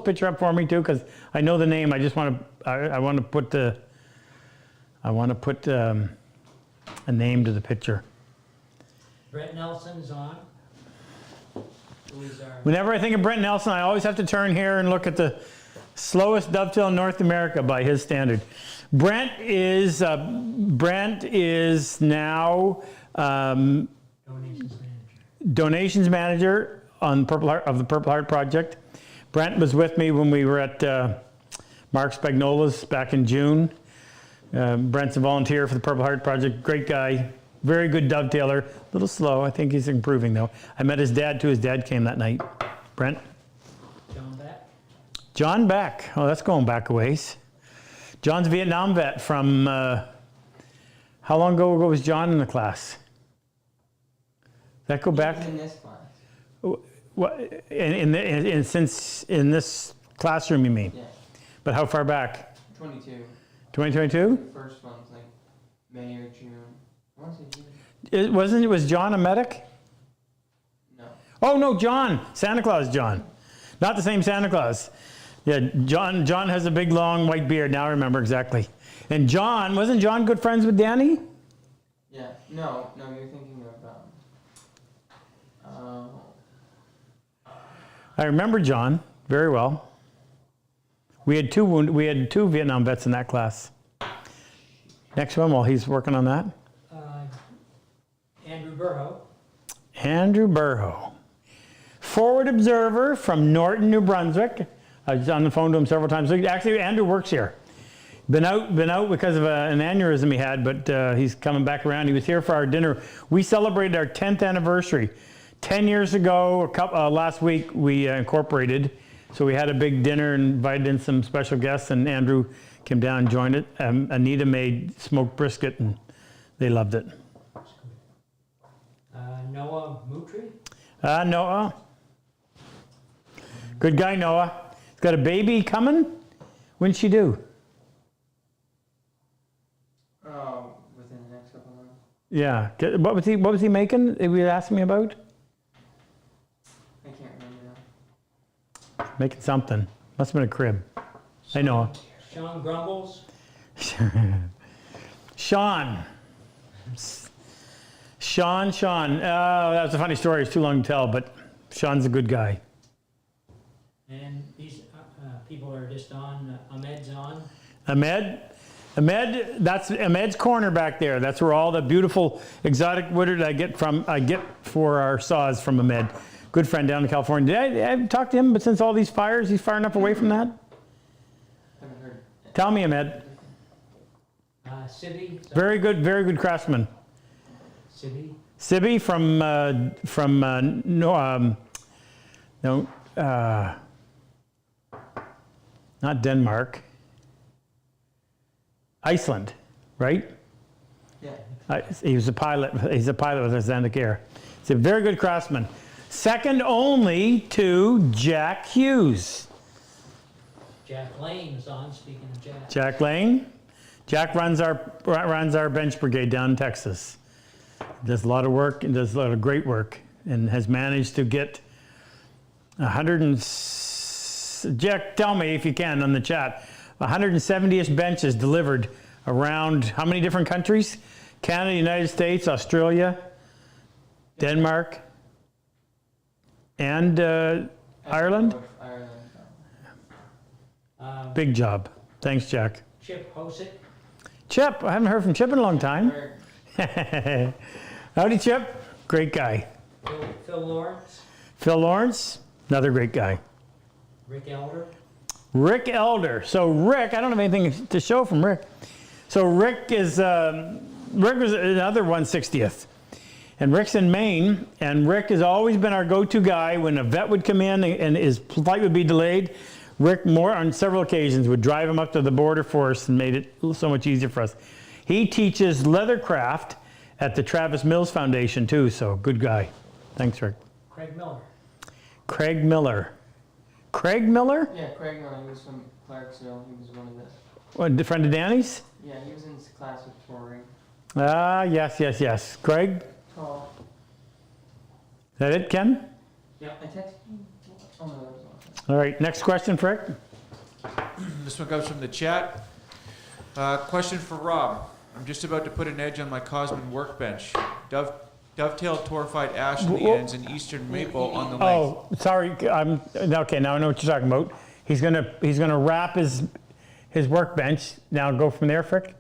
picture up for me too? Because I know the name. I just want to. I want to put a name to the picture. Brett Nelson's on. Who is our Whenever I think of Brent Nelson, I always have to turn here and look at the slowest dovetail in North America by his standard. Brent is now donations manager? donations manager on the Purple Heart project. Brent was with me when we were at Mark Spagnola's back in June. Brent's a volunteer for the Purple Heart project. Great guy, very good dovetailer. A little slow. I think he's improving though. I met his dad too. His dad came that night. Brent. John Beck. John Beck. Oh, that's going back a ways. John's a Vietnam vet from. How long ago was John in the class? That go back? In this class. What, since in this classroom, you mean? Yeah. But how far back? 22. 2022? The first one's like May or June. I want to say June. Was John a medic? No. Oh no, John, Santa Claus John. Not the same Santa Claus. Yeah, John has a big long white beard, now I remember exactly. And wasn't John good friends with Danny? Yeah. No, you're thinking of I remember John very well. We had two Vietnam vets in that class. Next one while he's working on that. Andrew Burrow. Andrew Burrow. Forward observer from Norton, New Brunswick. I was on the phone to him several times. Actually, Andrew works here. Been out because of an aneurysm he had, but he's coming back around. He was here for our dinner. We celebrated our 10th anniversary. 10 years ago, last week, we incorporated. So we had a big dinner and invited in some special guests, and Andrew came down and joined it. Anita made smoked brisket, and they loved it. Noah Moutry. Noah. Good guy, Noah. He's got a baby coming. When's she due? Oh, within the next couple of months. Yeah. What was he making? He was asking me about? I can't remember now. Making something. Must have been a crib. I know. Sean Grumbles. Sean. That was a funny story. It's too long to tell, but Sean's a good guy. And these people are just on. Ahmed's on. Ahmed, that's Ahmed's corner back there. That's where all the beautiful exotic wood I get for our saws from Ahmed. Good friend down in California. I've talked to him, but since all these fires, he's far enough away from that. Haven't heard. Tell me, Ahmed. Sibby. Very good craftsman. Sibby from not Denmark. Iceland, right? Yeah. He was a pilot. He's a pilot with Icelandic Air. He's a very good craftsman. Second only to Jack Hughes. Jack Lane is on. Speaking of Jack. Jack Lane. Jack runs our bench brigade down in Texas. Does a lot of work and does a lot of great work, and has managed to get 100 Jack, tell me if you can on the chat. 170-ish benches delivered around how many different countries? Canada, United States, Australia, Denmark, and Ireland. Big job. Thanks, Jack. Chip Hosick. Chip, I haven't heard from Chip in a long time. Howdy, Chip. Great guy. Phil Lawrence, Phil Lawrence, another great guy. Rick Elder. Rick Elder. So Rick, I don't have anything to show from Rick. So Rick was another 1/60th. And Rick's in Maine, and Rick has always been our go-to guy when a vet would come in and his flight would be delayed. Rick, on several occasions, would drive him up to the border for us and made it so much easier for us. He teaches leathercraft at the Travis Mills Foundation too, so good guy. Thanks, Rick. Craig Miller. Craig Miller. Craig Miller? Yeah, Craig Miller, he was from Clarksville. He was one of the. What, a friend of Danny's? Yeah, he was in his class with touring. Ah, yes. Craig? Tall. Is that it, Ken? Yeah, I texted him. Oh no, that was awesome. All right, next question, Rick. This one comes from the chat. Question for Rob. I'm just about to put an edge on my Cosman workbench. Dovetail torfied ash on the ends and eastern maple on the length. Oh, sorry. Okay. Now I know what you're talking about. He's gonna wrap his workbench. Now go from there, Frick.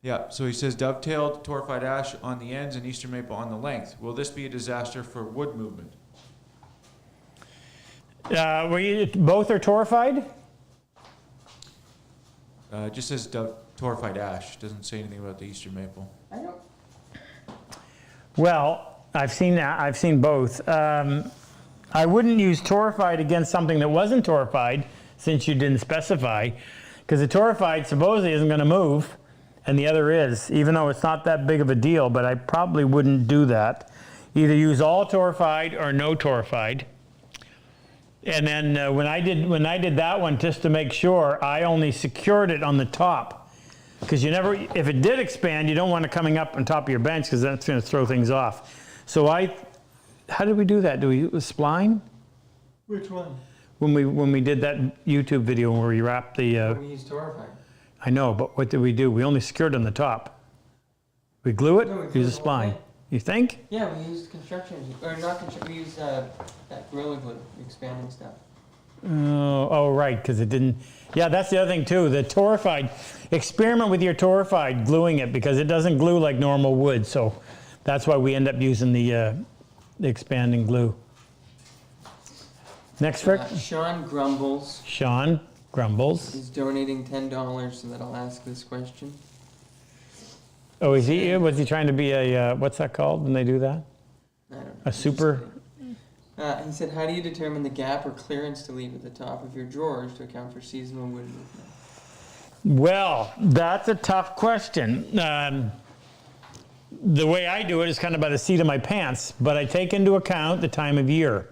Yeah, so he says dovetailed torfied ash on the ends and eastern maple on the length. Will this be a disaster for wood movement? Both are torfied? It just says torfied ash. Doesn't say anything about the eastern maple. I don't. Well, I've seen that. I've seen both. I wouldn't use torfied against something that wasn't torfied, since you didn't specify, because the torfied supposedly isn't going to move, and the other is, even though it's not that big of a deal. But I probably wouldn't do that. Either use all torfied or no torfied. And then when I did that one, just to make sure, I only secured it on the top, because if it did expand, you don't want it coming up on top of your bench, because that's going to throw things off. So how did we do that? Do we use spline? Which one? When we did that YouTube video where we wrapped the. We used torfied. I know, but what did we do? We only secured on the top. We glue it. No, we Use a glued the whole spline. thing. You think? Yeah, we used construction, or not construction. We used that Gorilla Glue, the expanding stuff. Oh, right, because it didn't. Yeah, that's the other thing too. The torfied. Experiment with your torfied gluing it, because it doesn't glue like normal wood. So that's why we end up using the expanding glue. Next, Frick. Sean Grumbles Sean Grumbles. is donating $10 so that I'll ask this question. Oh, was he trying to be a what's that called when they do that? I don't know. A super. He said, how do you determine the gap or clearance to leave at the top of your drawers to account for seasonal wood movement? Well, that's a tough question. The way I do it is kind of by the seat of my pants, but I take into account the time of year.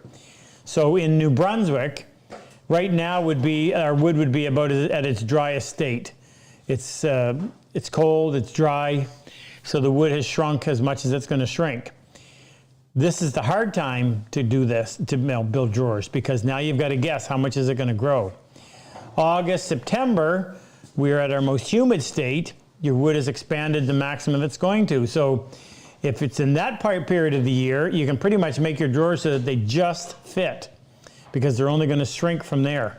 So in New Brunswick, right now our wood would be about at its driest state. It's cold, it's dry, so the wood has shrunk as much as it's going to shrink. This is the hard time to do this, to build drawers, because now you've got to guess how much is it going to grow. August, September, we're at our most humid state. Your wood has expanded the maximum it's going to. So if it's in that period of the year, you can pretty much make your drawers so that they just fit, because they're only going to shrink from there.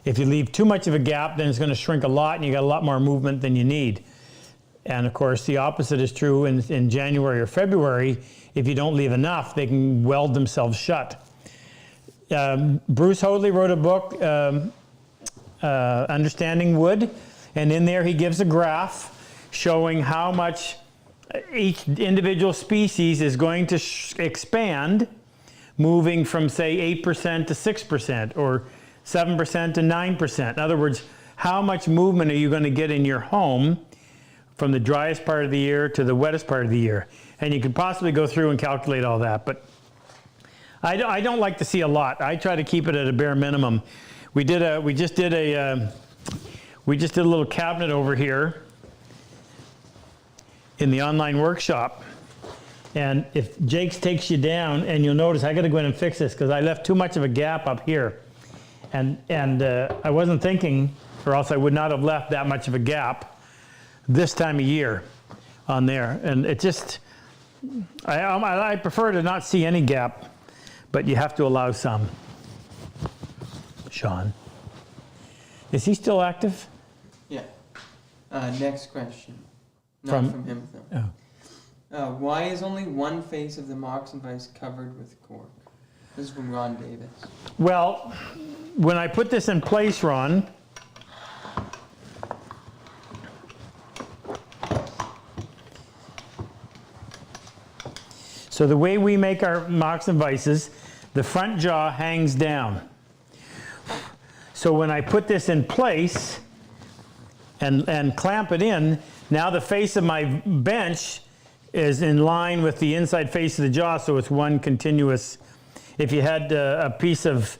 If you leave too much of a gap, then it's going to shrink a lot and you got a lot more movement than you need. And of course, the opposite is true in January or February. If you don't leave enough, they can weld themselves shut. Bruce Hoadley wrote a book, Understanding Wood, and in there he gives a graph showing how much each individual species is going to expand, moving from, say, 8% to 6%, or 7% to 9%. In other words, how much movement are you going to get in your home from the driest part of the year to the wettest part of the year? And you could possibly go through and calculate all that, but I don't like to see a lot. I try to keep it at a bare minimum. We just did a little cabinet over here in the online workshop. And if Jake's takes you down, and you'll notice I got to go in and fix this because I left too much of a gap up here. And I wasn't thinking, or else I would not have left that much of a gap this time of year on there. And it just, I prefer to not see any gap, but you have to allow some. Sean. Is he still active? Yeah. Next question. Not From- from him, though. Why is only one face of the Moxon vise covered with cork? This is from Ron Davis. Well, when I put this in place, Ron, so the way we make our Moxon vises, the front jaw hangs down. So when I put this in place and clamp it in, now the face of my bench is in line with the inside face of the jaw, so it's one continuous. If you had a piece of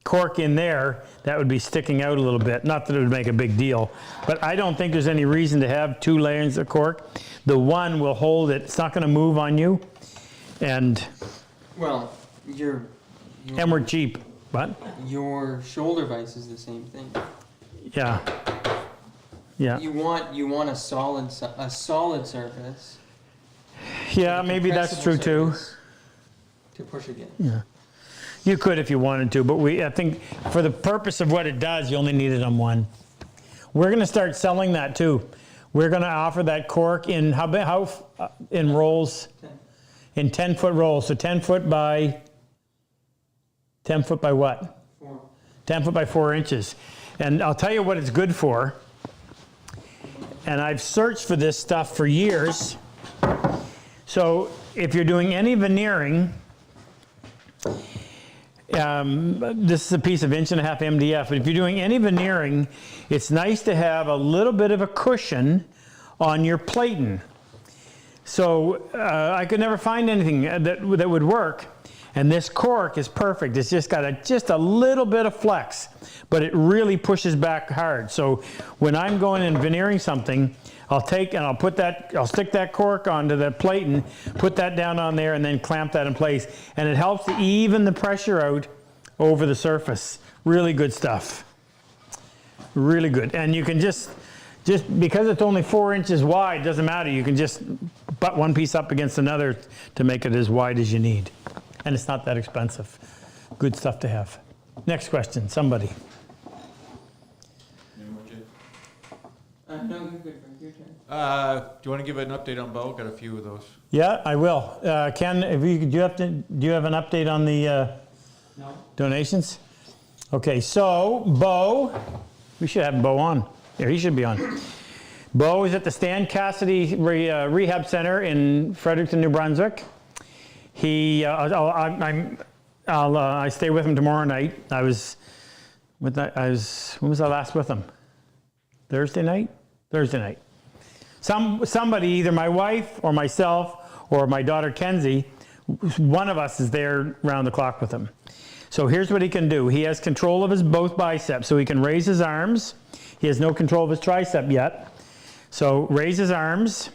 cork in there, that would be sticking out a little bit. Not that it would make a big deal, but I don't think there's any reason to have 2 layers of cork. The one will hold it. It's not going to move on you, and Well, and we're cheap. What? your shoulder vise is the same thing. Yeah. Yeah. You want a solid surface. Yeah, maybe that's true too. To push against. Yeah. You could if you wanted to, but I think for the purpose of what it does, you only need it on one. We're going to start selling that too. We're going to offer that cork in in rolls, 10. in 10-foot rolls. So 10 foot by what? 4. 10 foot by 4 inches. And I'll tell you what it's good for. And I've searched for this stuff for years. So if you're doing any veneering, this is a piece of 1.5 MDF, but if you're doing any veneering, it's nice to have a little bit of a cushion on your platen. So I could never find anything that would work, and this cork is perfect. It's just got just a little bit of flex, but it really pushes back hard. So when I'm going and veneering something, I'll stick that cork onto the platen, put that down on there, and then clamp that in place. And it helps to even the pressure out over the surface. Really good stuff. Really good. And you can just because it's only 4 inches wide, doesn't matter. You can just butt one piece up against another to make it as wide as you need. And it's not that expensive. Good stuff to have. Next question, somebody. No, you're good. Your turn. Do you want to give an update on Bo? Got a few of those. Yeah, I will. Ken, do you have an update on the No? donations? Okay, so Bo, we should have Bo on. Here, he should be on. Bo is at the Stan Cassidy Rehab Center in Fredericton, New Brunswick. I stay with him tomorrow night. When was I last with him? Thursday night. Somebody, either my wife or myself or my daughter Kenzie, one of us is there round the clock with him. So here's what he can do. He has control of his both biceps, so he can raise his arms. He has no control of his tricep yet. So raise his arms.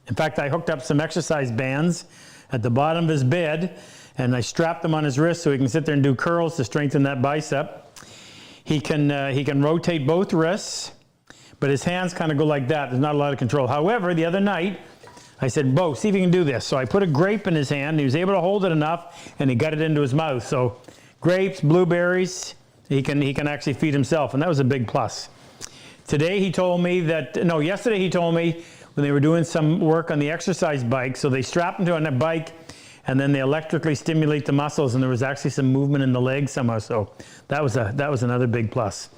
In fact, I hooked up some exercise bands at the bottom of his bed, and I strapped them on his wrist so he can sit there and do curls to strengthen that bicep. He can rotate both wrists, but his hands kind of go like that. There's not a lot of control. However, the other night, I said, Bo, see if you can do this. So I put a grape in his hand. He was able to hold it enough, and he got it into his mouth. So grapes, blueberries, he can actually feed himself, and that was a big plus. Yesterday he told me when they were doing some work on the exercise bike, so they strapped him to a bike, and then they electrically stimulate the muscles, and there was actually some movement in the legs somehow. So that was another big plus.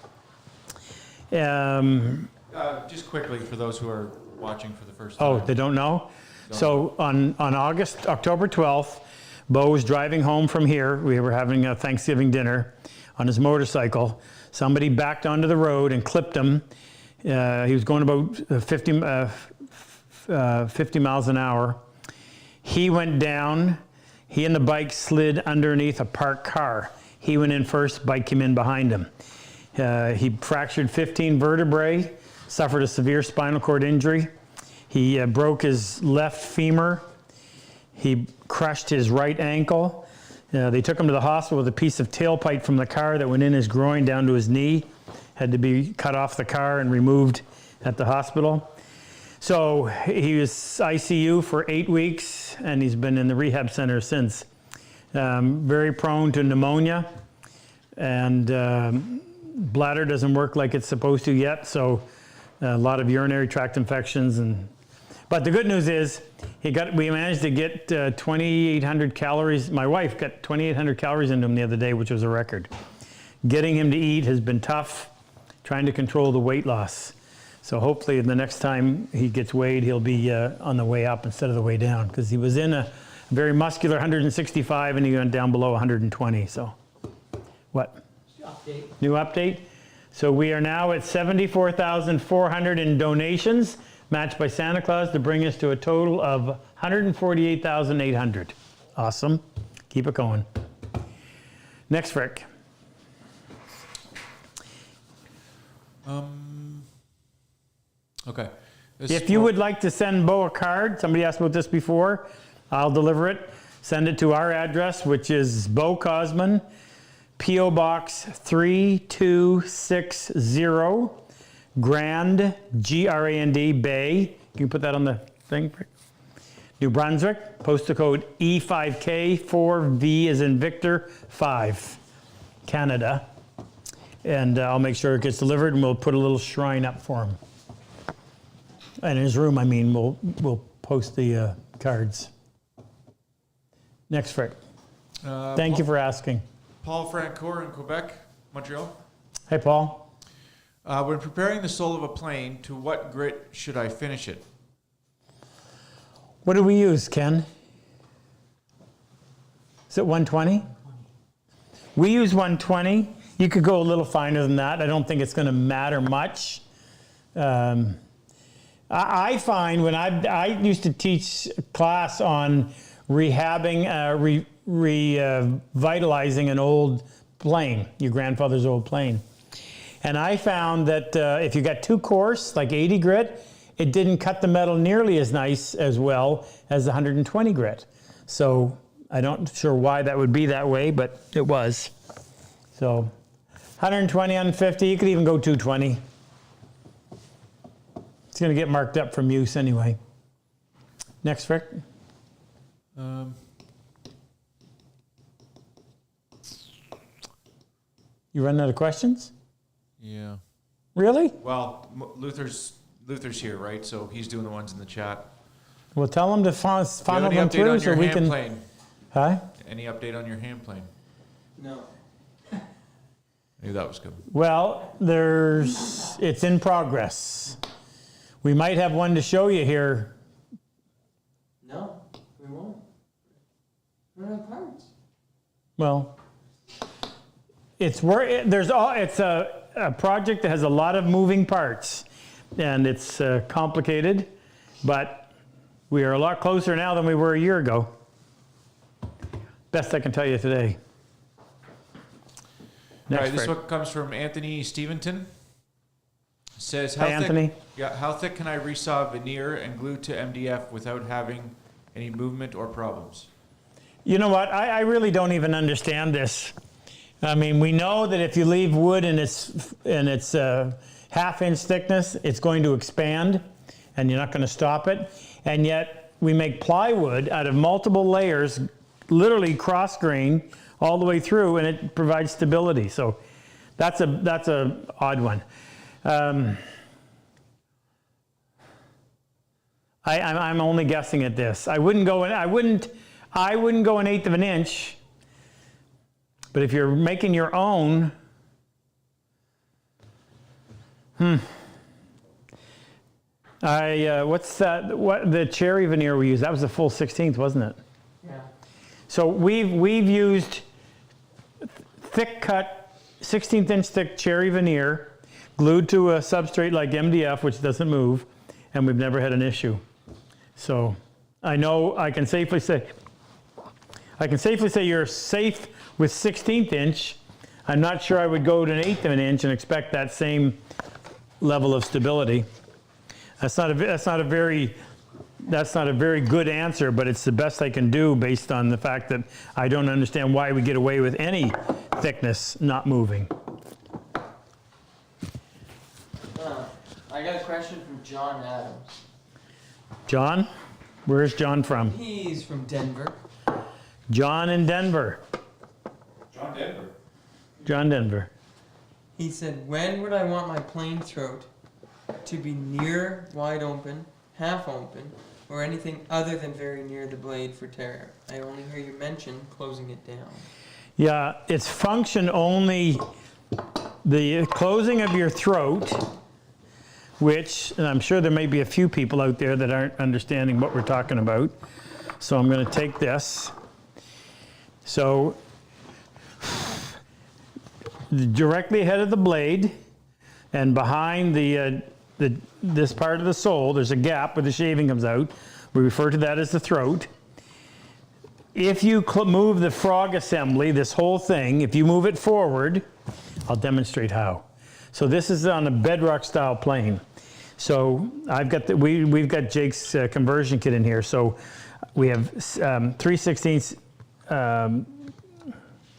Just quickly for those who are watching for the first time. Oh, they don't know? So on October 12th, Bo was driving home from here. We were having a Thanksgiving dinner on his motorcycle. Somebody backed onto the road and clipped him. He was going about 50 miles an hour. He went down. He and the bike slid underneath a parked car. He went in first, bike came in behind him. He fractured 15 vertebrae, suffered a severe spinal cord injury. He broke his left femur. He crushed his right ankle. They took him to the hospital with a piece of tailpipe from the car that went in his groin down to his knee. Had to be cut off the car and removed at the hospital. So he was ICU for 8 weeks, and he's been in the rehab center since. Very prone to pneumonia, and bladder doesn't work like it's supposed to yet, so a lot of urinary tract infections. But the good news is we managed to get 2,800 calories. My wife got 2,800 calories into him the other day, which was a record. Getting him to eat has been tough, trying to control the weight loss. So hopefully the next time he gets weighed, he'll be on the way up instead of the way down, because he was in a very muscular 165 and he went down below 120. So what? Update. New update. So we are now at 74,400 in donations, matched by Santa Claus, to bring us to a total of 148,800. Awesome. Keep it going. Next, Rick. Okay. If you would like to send Bo a card, somebody asked about this before, I'll deliver it. Send it to our address, which is Bo Cosman, P.O. Box 3260, Grand, G-R-A-N-D, Bay. You can put that on the thing. New Brunswick, postal code E5K, 4V as in Victor, 5, Canada. And I'll make sure it gets delivered, and we'll put a little shrine up for him. And in his room, I mean, we'll post the cards. Next, Frick. Thank you for asking. Paul Francoeur in Quebec, Montreal. Hey, Paul. When preparing the sole of a plane, to what grit should I finish it? What do we use, Ken? Is it 120? We use 120. You could go a little finer than that. I don't think it's going to matter much. I find when I used to teach a class on rehabbing, revitalizing an old plane, your grandfather's old plane. And I found that if you got too coarse, like 80 grit, it didn't cut the metal nearly as nice as well as the 120 grit. So I'm not sure why that would be that way, but it was. So 120, 150, you could even go 220. It's going to get marked up from use anyway. Next, Rick. You running out of questions? Yeah. Really? Well, Luther's here, right? So he's doing the ones in the chat. Well, tell him to Do you have funnel any them update through on so your we hand can. plane? Huh? Any update on your hand plane? No. I knew that was coming. Well, it's in progress. We might have one to show you here. No, we won't. We're out of parts. Well, it's a project that has a lot of moving parts, and it's complicated, but we are a lot closer now than we were a year ago. Best I can tell you today. All right, this Fred. one comes from Anthony Steventon. Says, Hi, Anthony. How thick can I resaw veneer and glue to MDF without having any movement or problems? You know what? I really don't even understand this. I mean, we know that if you leave wood in its half-inch thickness, it's going to expand, and you're not going to stop it. And yet, we make plywood out of multiple layers, literally cross-grain all the way through, and it provides stability. So that's a odd one. I'm only guessing at this. I wouldn't go an eighth of an inch. But if you're making your own, what's that? What the cherry veneer we used? That was a full 16th, wasn't it? Yeah. So we've used thick cut, 16th inch thick cherry veneer, glued to a substrate like MDF, which doesn't move, and we've never had an issue. So I know I can safely say you're safe with 16th inch. I'm not sure I would go to an eighth of an inch and expect that same level of stability. That's not a very good answer, but it's the best I can do based on the fact that I don't understand why we get away with any thickness not moving. I got a question from John Adams. John? Where's John from? He's from Denver. John in Denver. John Denver. He said, when would I want my plain throat to be near wide open, half open, or anything other than very near the blade for tear? I only hear you mention closing it down. Yeah, it's function only the closing of your throat, which, and I'm sure there may be a few people out there that aren't understanding what we're talking about. So I'm going to take this. So directly ahead of the blade and behind this part of the sole, there's a gap where the shaving comes out. We refer to that as the throat. If you move the frog assembly, this whole thing, if you move it forward, I'll demonstrate how. So this is on a bedrock style plane. So I've got we've got Jake's conversion kit in here. So we have 3/16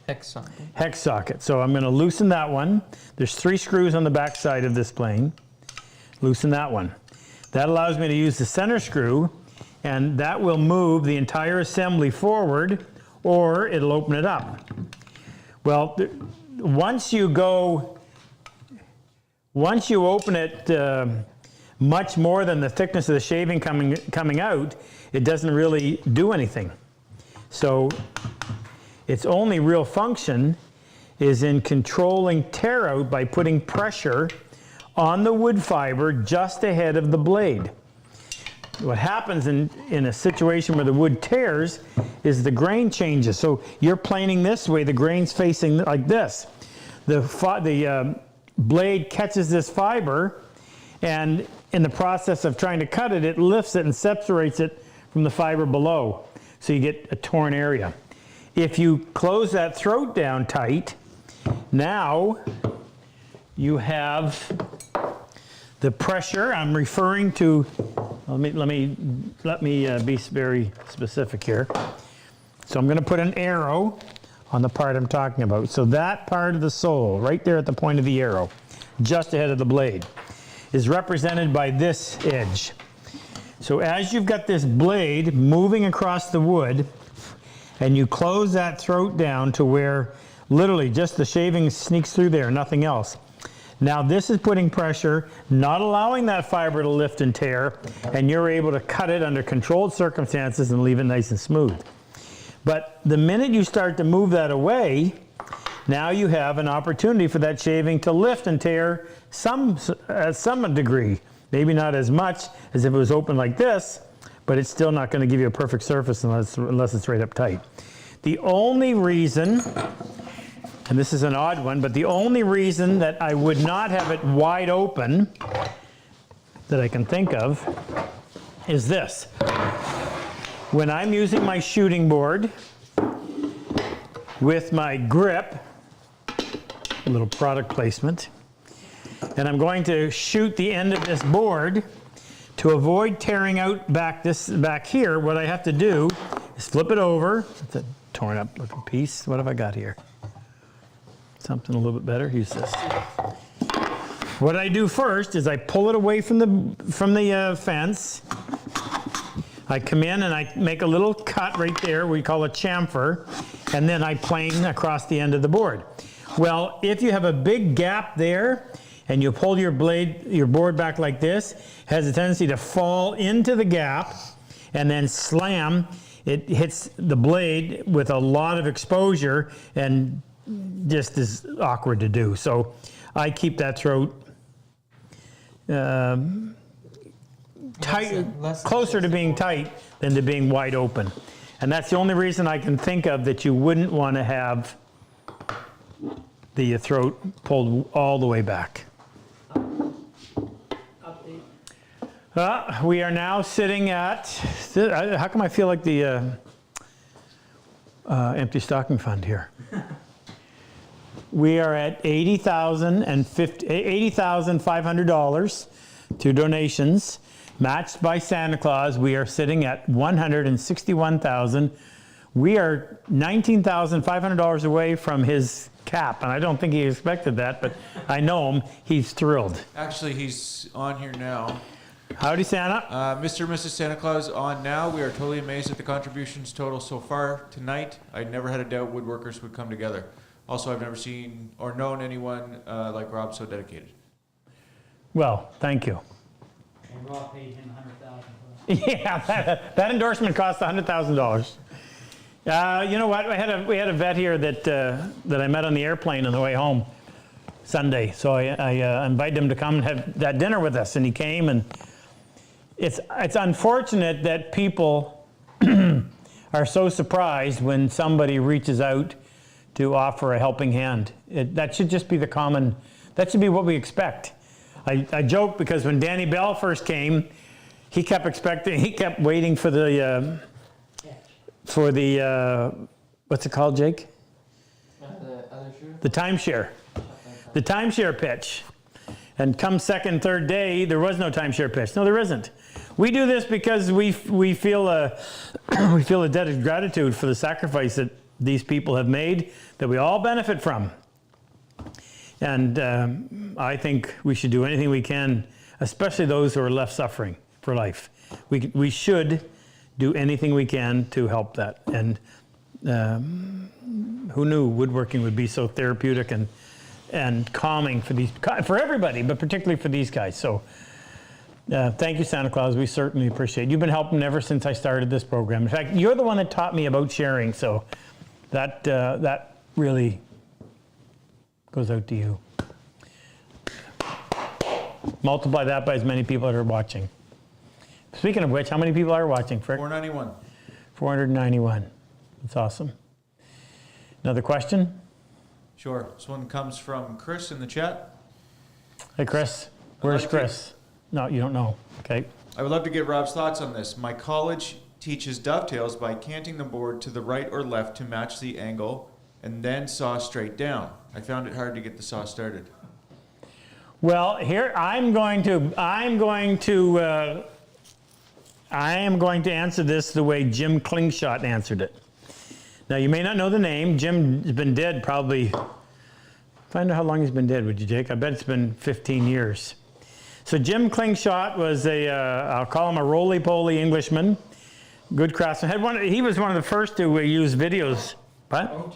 Hex socket. hex socket. So I'm going to loosen that one. There's 3 screws on the back side of this plane. Loosen that one. That allows me to use the center screw, and that will move the entire assembly forward, or it'll open it up. Well, once you open it much more than the thickness of the shaving coming out, it doesn't really do anything. So its only real function is in controlling tear out by putting pressure on the wood fiber just ahead of the blade. What happens in a situation where the wood tears is the grain changes. So you're planing this way, the grain's facing like this. The blade catches this fiber, and in the process of trying to cut it, it lifts it and separates it from the fiber below. So you get a torn area. If you close that throat down tight, now you have the pressure. I'm referring to, let me be very specific here. So I'm going to put an arrow on the part I'm talking about. So that part of the sole, right there at the point of the arrow, just ahead of the blade, is represented by this edge. So as you've got this blade moving across the wood, and you close that throat down to where literally just the shaving sneaks through there, nothing else. Now this is putting pressure, not allowing that fiber to lift and tear, and you're able to cut it under controlled circumstances and leave it nice and smooth. But the minute you start to move that away, now you have an opportunity for that shaving to lift and tear at some degree. Maybe not as much as if it was open like this, but it's still not going to give you a perfect surface unless it's right up tight. The only reason, and this is an odd one, but the only reason that I would not have it wide open that I can think of is this. When I'm using my shooting board with my grip, a little product placement, and I'm going to shoot the end of this board, to avoid tearing out back here, what I have to do is flip it over. It's a torn up looking piece. What have I got here? Something a little bit better. Use this. What I do first is I pull it away from the fence. I come in and I make a little cut right there, we call a chamfer, and then I plane across the end of the board. Well, if you have a big gap there, and you pull your board back like this, it has a tendency to fall into the gap and then slam. It hits the blade with a lot of exposure and just is awkward to do. So I keep that throat tight, closer to being tight than to being wide open. And that's the only reason I can think of that you wouldn't want to have the throat pulled all the way back. We are now sitting at, how come I feel like the empty stocking fund here? We are at $80,500 to donations, matched by Santa Claus. We are sitting at $161,000. We are $19,500 away from his cap, and I don't think he expected that, but I know him. He's thrilled. Actually, he's on here now. Howdy, Santa. Mr. and Mrs. Santa Claus on now. We are totally amazed at the contributions total so far tonight. I never had a doubt woodworkers would come together. Also, I've never seen or known anyone like Rob so dedicated. Well, thank you. And Rob paid him $100,000 for Yeah, that endorsement cost $100,000. You know what? We had a vet here that I met on the airplane on the way home Sunday. So I invited him to come and have that dinner with us, and he came. And it's unfortunate that people are so surprised when somebody reaches out to offer a helping hand. That should just be the common. That should be what we expect. I joke because when Danny Bell first came, he kept waiting for the what's it called, Jake? The other shoe? The timeshare. The timeshare pitch. And come second, third day, there was no timeshare pitch. No, there isn't. We do this because we feel a debt of gratitude for the sacrifice that these people have made that we all benefit from. And I think we should do anything we can, especially those who are left suffering for life. We should do anything we can to help that. And who knew woodworking would be so therapeutic and calming for everybody, but particularly for these guys. So thank you, Santa Claus. We certainly appreciate it. You've been helping ever since I started this program. In fact, you're the one that taught me about sharing. So that really goes out to you. Multiply that by as many people that are watching. Speaking of which, how many people are watching, Frick? 491. 491. That's awesome. Another question? Sure. This one comes from Chris in the chat. Hey, Chris. Where's like to- Chris? No, you don't know. Okay. I would love to get Rob's thoughts on this. My college teaches dovetails by canting the board to the right or left to match the angle and then saw straight down. I found it hard to get the saw started. Well, here I am going to answer this the way Jim Klingshot answered it. Now, you may not know the name. Jim's been dead probably, find out how long he's been dead, would you, Jake? I bet it's been 15 years. So Jim Klingshot was I'll call him a roly-poly Englishman, good craftsman. He was one of the first to use videos. What?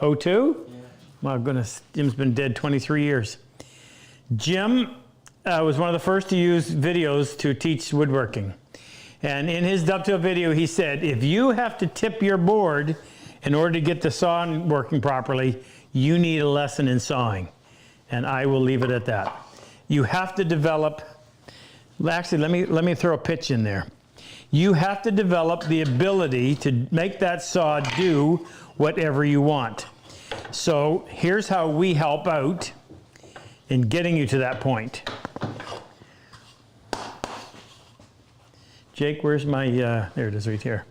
Oh, 02? yeah. My goodness, Jim's been dead 23 years. Jim was one of the first to use videos to teach woodworking. And in his dovetail video, he said, if you have to tip your board in order to get the saw working properly, you need a lesson in sawing. And I will leave it at that. You have to develop, actually, let me throw a pitch in there. You have to develop the ability to make that saw do whatever you want. So here's how we help out in getting you to that point. Jake, where's my, there it is right here.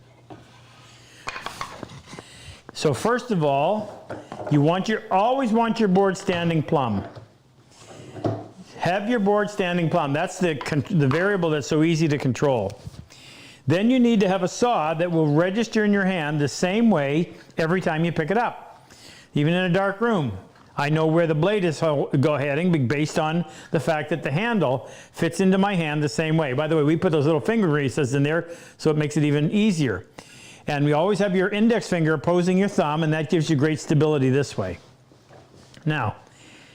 So first of all, you always want your board standing plumb. Have your board standing plumb. That's the variable that's so easy to control. Then you need to have a saw that will register in your hand the same way every time you pick it up. Even in a dark room, I know where the blade is heading based on the fact that the handle fits into my hand the same way. By the way, we put those little finger greases in there so it makes it even easier. And we always have your index finger opposing your thumb, and that gives you great stability this way. Now,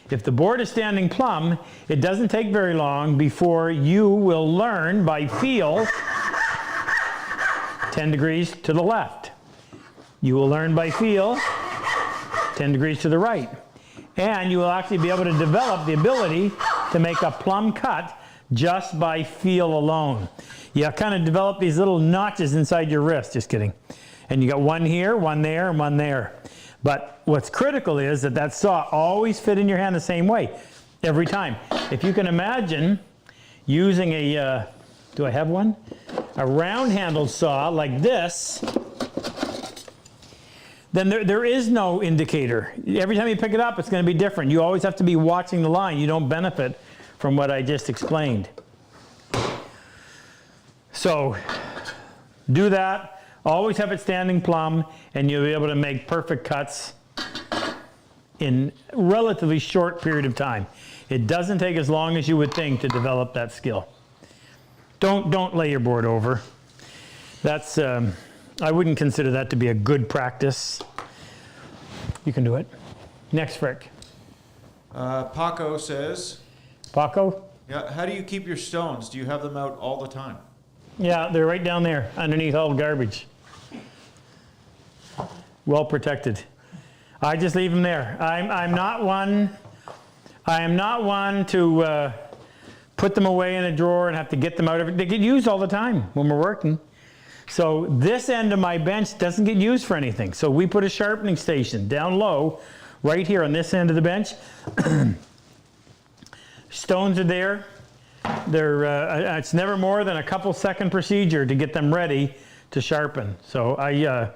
if the board is standing plumb, it doesn't take very long before you will learn by feel 10 degrees to the left. You will learn by feel 10 degrees to the right. And you will actually be able to develop the ability to make a plumb cut just by feel alone. You kind of develop these little notches inside your wrist, just kidding. And you got one here, one there, and one there. But what's critical is that saw always fit in your hand the same way, every time. If you can imagine using a, do I have one? A round-handled saw like this, then there is no indicator. Every time you pick it up, it's going to be different. You always have to be watching the line. You don't benefit from what I just explained. So do that. Always have it standing plumb, and you'll be able to make perfect cuts in a relatively short period of time. It doesn't take as long as you would think to develop that skill. Don't lay your board over. That's I wouldn't consider that to be a good practice. You can do it. Next, Frick. Paco says, Paco? Yeah, how do you keep your stones? Do you have them out all the time? Yeah, they're right down there underneath all the garbage. Well protected. I just leave them there. I'm not one to put them away in a drawer and have to get them out of it. They get used all the time when we're working. So this end of my bench doesn't get used for anything. So we put a sharpening station down low, right here on this end of the bench. Stones are there. They're, it's never more than a couple second procedure to get them ready to sharpen. So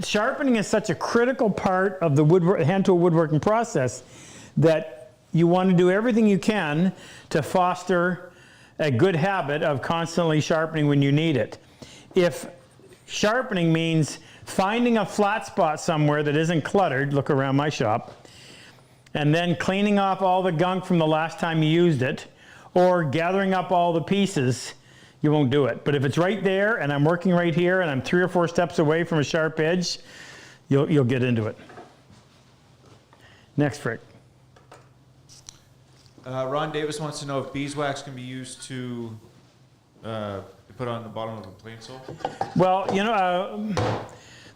sharpening is such a critical part of the hand tool woodworking process that you want to do everything you can to foster a good habit of constantly sharpening when you need it. If sharpening means finding a flat spot somewhere that isn't cluttered, look around my shop, and then cleaning off all the gunk from the last time you used it, or gathering up all the pieces, you won't do it. But if it's right there and I'm working right here and I'm 3 or 4 steps away from a sharp edge, you'll get into it. Next, Frick. Ron Davis wants to know if beeswax can be used to put on the bottom of a plane sole. Well, you know,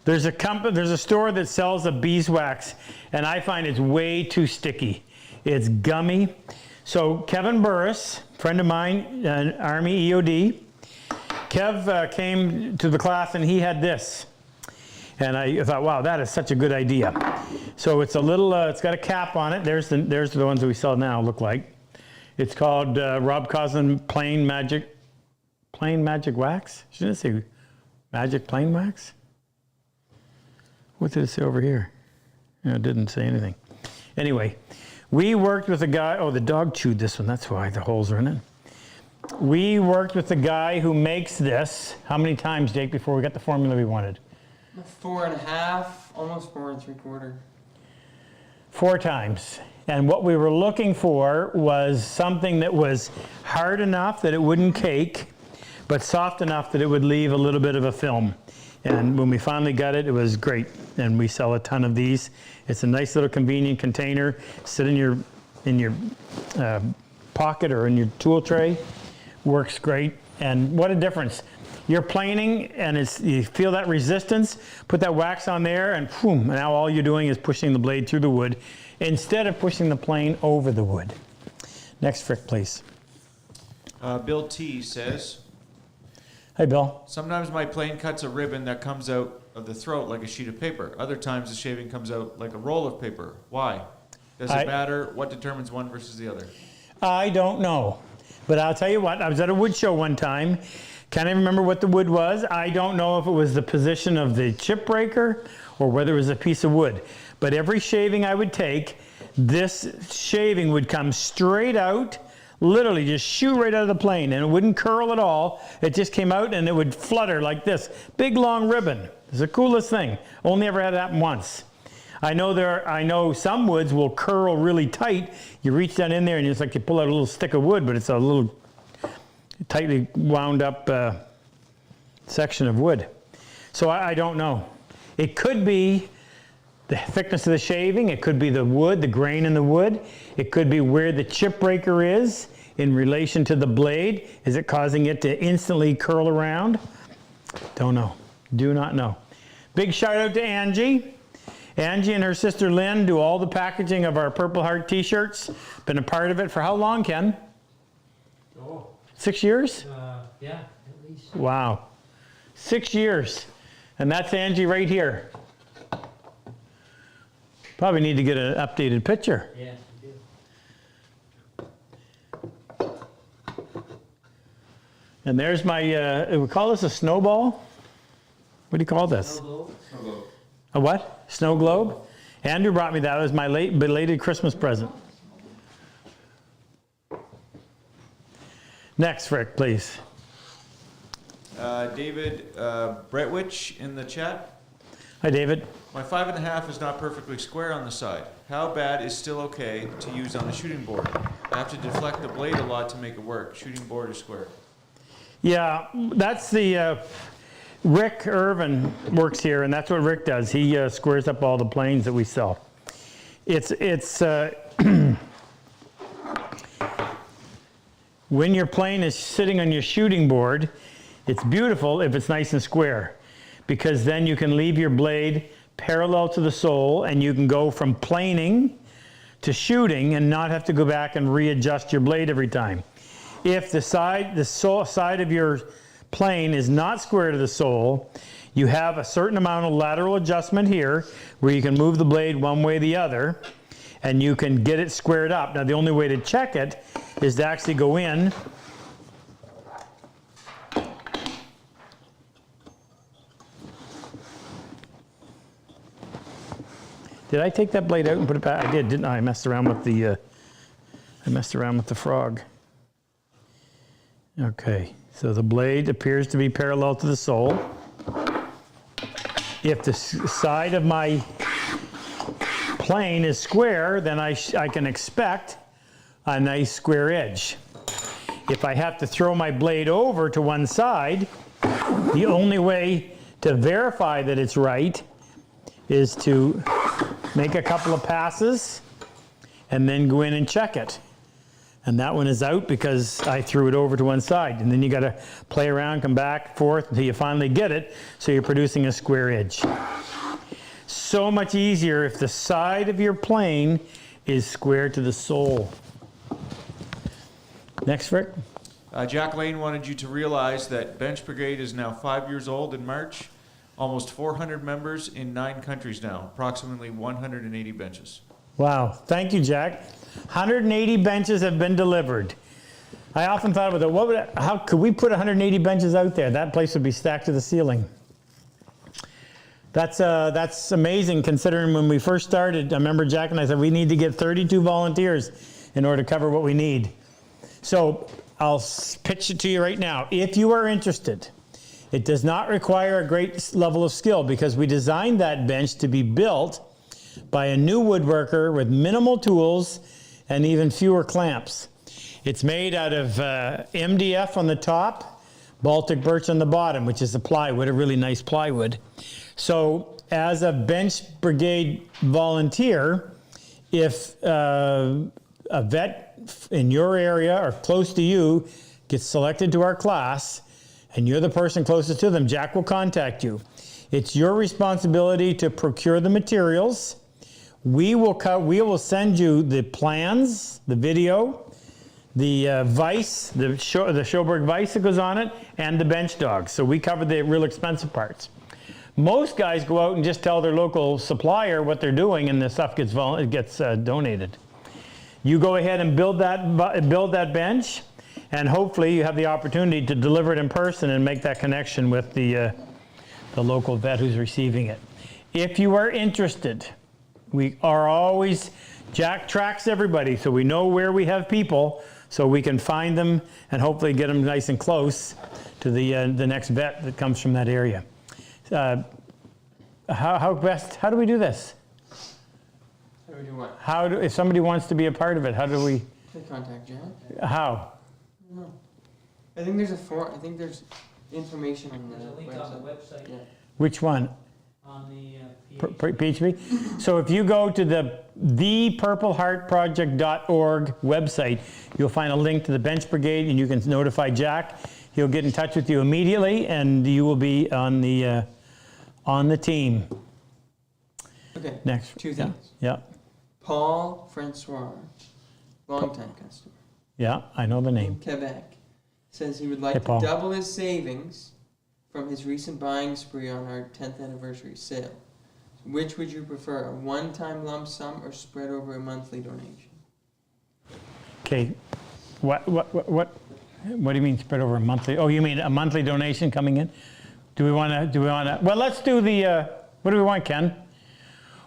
there's a store that sells a beeswax, and I find it's way too sticky. It's gummy. So Kevin Burris, friend of mine, Army EOD, Kev came to the class and he had this. And I thought, wow, that is such a good idea. So it's a little, it's got a cap on it. There's the ones that we sell now look like. It's called RobCosman Plain Magic Wax. Shouldn't it say Magic Plain Wax? What did it say over here? No, it didn't say anything. Anyway, we worked with a guy, oh, the dog chewed this one. That's why the holes are in it. We worked with the guy who makes this. How many times, Jake, before we got the formula we wanted? 4.5, almost 4 3/4. 4 times. And what we were looking for was something that was hard enough that it wouldn't cake, but soft enough that it would leave a little bit of a film. And when we finally got it, it was great. And we sell a ton of these. It's a nice little convenient container. Sit in your pocket or in your tool tray. Works great. And what a difference. You're planing and you feel that resistance, put that wax on there and boom, now all you're doing is pushing the blade through the wood instead of pushing the plane over the wood. Next, Frick, please. Bill T says, Hey, Bill. sometimes my plane cuts a ribbon that comes out of the throat like a sheet of paper. Other times the shaving comes out like a roll of paper. Why? Does it matter? What determines one versus the other? I don't know, but I'll tell you what, I was at a wood show one time. Can't even remember what the wood was. I don't know if it was the position of the chip breaker or whether it was a piece of wood. But every shaving I would take, this shaving would come straight out, literally just shoot right out of the plane, and it wouldn't curl at all. It just came out and it would flutter like this. Big long ribbon. It's the coolest thing. Only ever had it happen once. I know some woods will curl really tight. You reach down in there and it's like you pull out a little stick of wood, but it's a little tightly wound up section of wood. So I don't know. It could be the thickness of the shaving. It could be the wood, the grain in the wood. It could be where the chip breaker is in relation to the blade. Is it causing it to instantly curl around? Don't know. Do not know. Big shout out to Angie. Angie and her sister Lynn do all the packaging of our Purple Heart t-shirts. Been a part of it for how long, Ken? Oh. 6 years? Yeah, at least. Wow. 6 years. And that's Angie right here. Probably need to get an updated picture. Yeah, you do. And there's my, we call this a snowball? What do you call this? Hello. A what? Snow globe? Andrew brought me that as my belated Christmas present. Next, Frick, please. David Bretwich in the chat. Hi, David. My 5.5 is not perfectly square on the side. How bad is still okay to use on the shooting board? I have to deflect the blade a lot to make it work. Shooting board is square. Yeah, that's the, Rick Irvin works here, and that's what Rick does. He squares up all the planes that we sell. It's when your plane is sitting on your shooting board, it's beautiful if it's nice and square, because then you can leave your blade parallel to the sole and you can go from planing to shooting and not have to go back and readjust your blade every time. If the side of your plane is not square to the sole, you have a certain amount of lateral adjustment here where you can move the blade one way or the other and you can get it squared up. Now the only way to check it is to actually go in Did I take that blade out and put it back? I did, didn't I? I messed around with the frog. Okay, so the blade appears to be parallel to the sole. If the side of my plane is square, then I can expect a nice square edge. If I have to throw my blade over to one side, the only way to verify that it's right is to make a couple of passes and then go in and check it. And that one is out because I threw it over to one side. And then you got to play around, come back, forth until you finally get it, so you're producing a square edge. So much easier if the side of your plane is square to the sole. Next, Rick. Jack Lane wanted you to realize that Bench Brigade is now 5 years old in March. Almost 400 members in 9 countries now, approximately 180 benches. Wow, thank you, Jack. 180 benches have been delivered. I often thought about that. How could we put 180 benches out there? That place would be stacked to the ceiling. That's amazing considering when we first started, I remember Jack and I said we need to get 32 volunteers in order to cover what we need. So I'll pitch it to you right now. If you are interested, it does not require a great level of skill because we designed that bench to be built by a new woodworker with minimal tools and even fewer clamps. It's made out of MDF on the top, Baltic birch on the bottom, which is a plywood, a really nice plywood. So as a Bench Brigade volunteer, if a vet in your area or close to you gets selected to our class, and you're the person closest to them, Jack will contact you. It's your responsibility to procure the materials. We will send you the plans, the video, the vise, the Schoberg vise that goes on it, and the bench dogs. So we cover the real expensive parts. Most guys go out and just tell their local supplier what they're doing, and the stuff gets donated. You go ahead and build that bench. And hopefully you have the opportunity to deliver it in person and make that connection with the local vet who's receiving it. If you are interested, we are always, Jack tracks everybody so we know where we have people so we can find them and hopefully get them nice and close to the next vet that comes from that area. How do we do this? How do we do what? If somebody wants to be a part of it, how do we? They contact Jack. How? No. I think there's I think there's information on There's a the link website. on the website. Yeah. Which one? On the PHP. So if you go to the thepurpleheartproject.org website, you'll find a link to the Bench Brigade, and you can notify Jack. He'll get in touch with you immediately, and you will be on the team. Okay. Next. 2 things. Yeah. Paul Francois, longtime customer. Yeah, I know the name. Quebec, says he would like Hey, to Paul. double his savings from his recent buying spree on our 10th anniversary sale. Which would you prefer, a one-time lump sum or spread over a monthly donation? Okay. What do you mean spread over a monthly? Oh, you mean a monthly donation coming in? Do we want to? Well, let's do the. What do we want, Ken?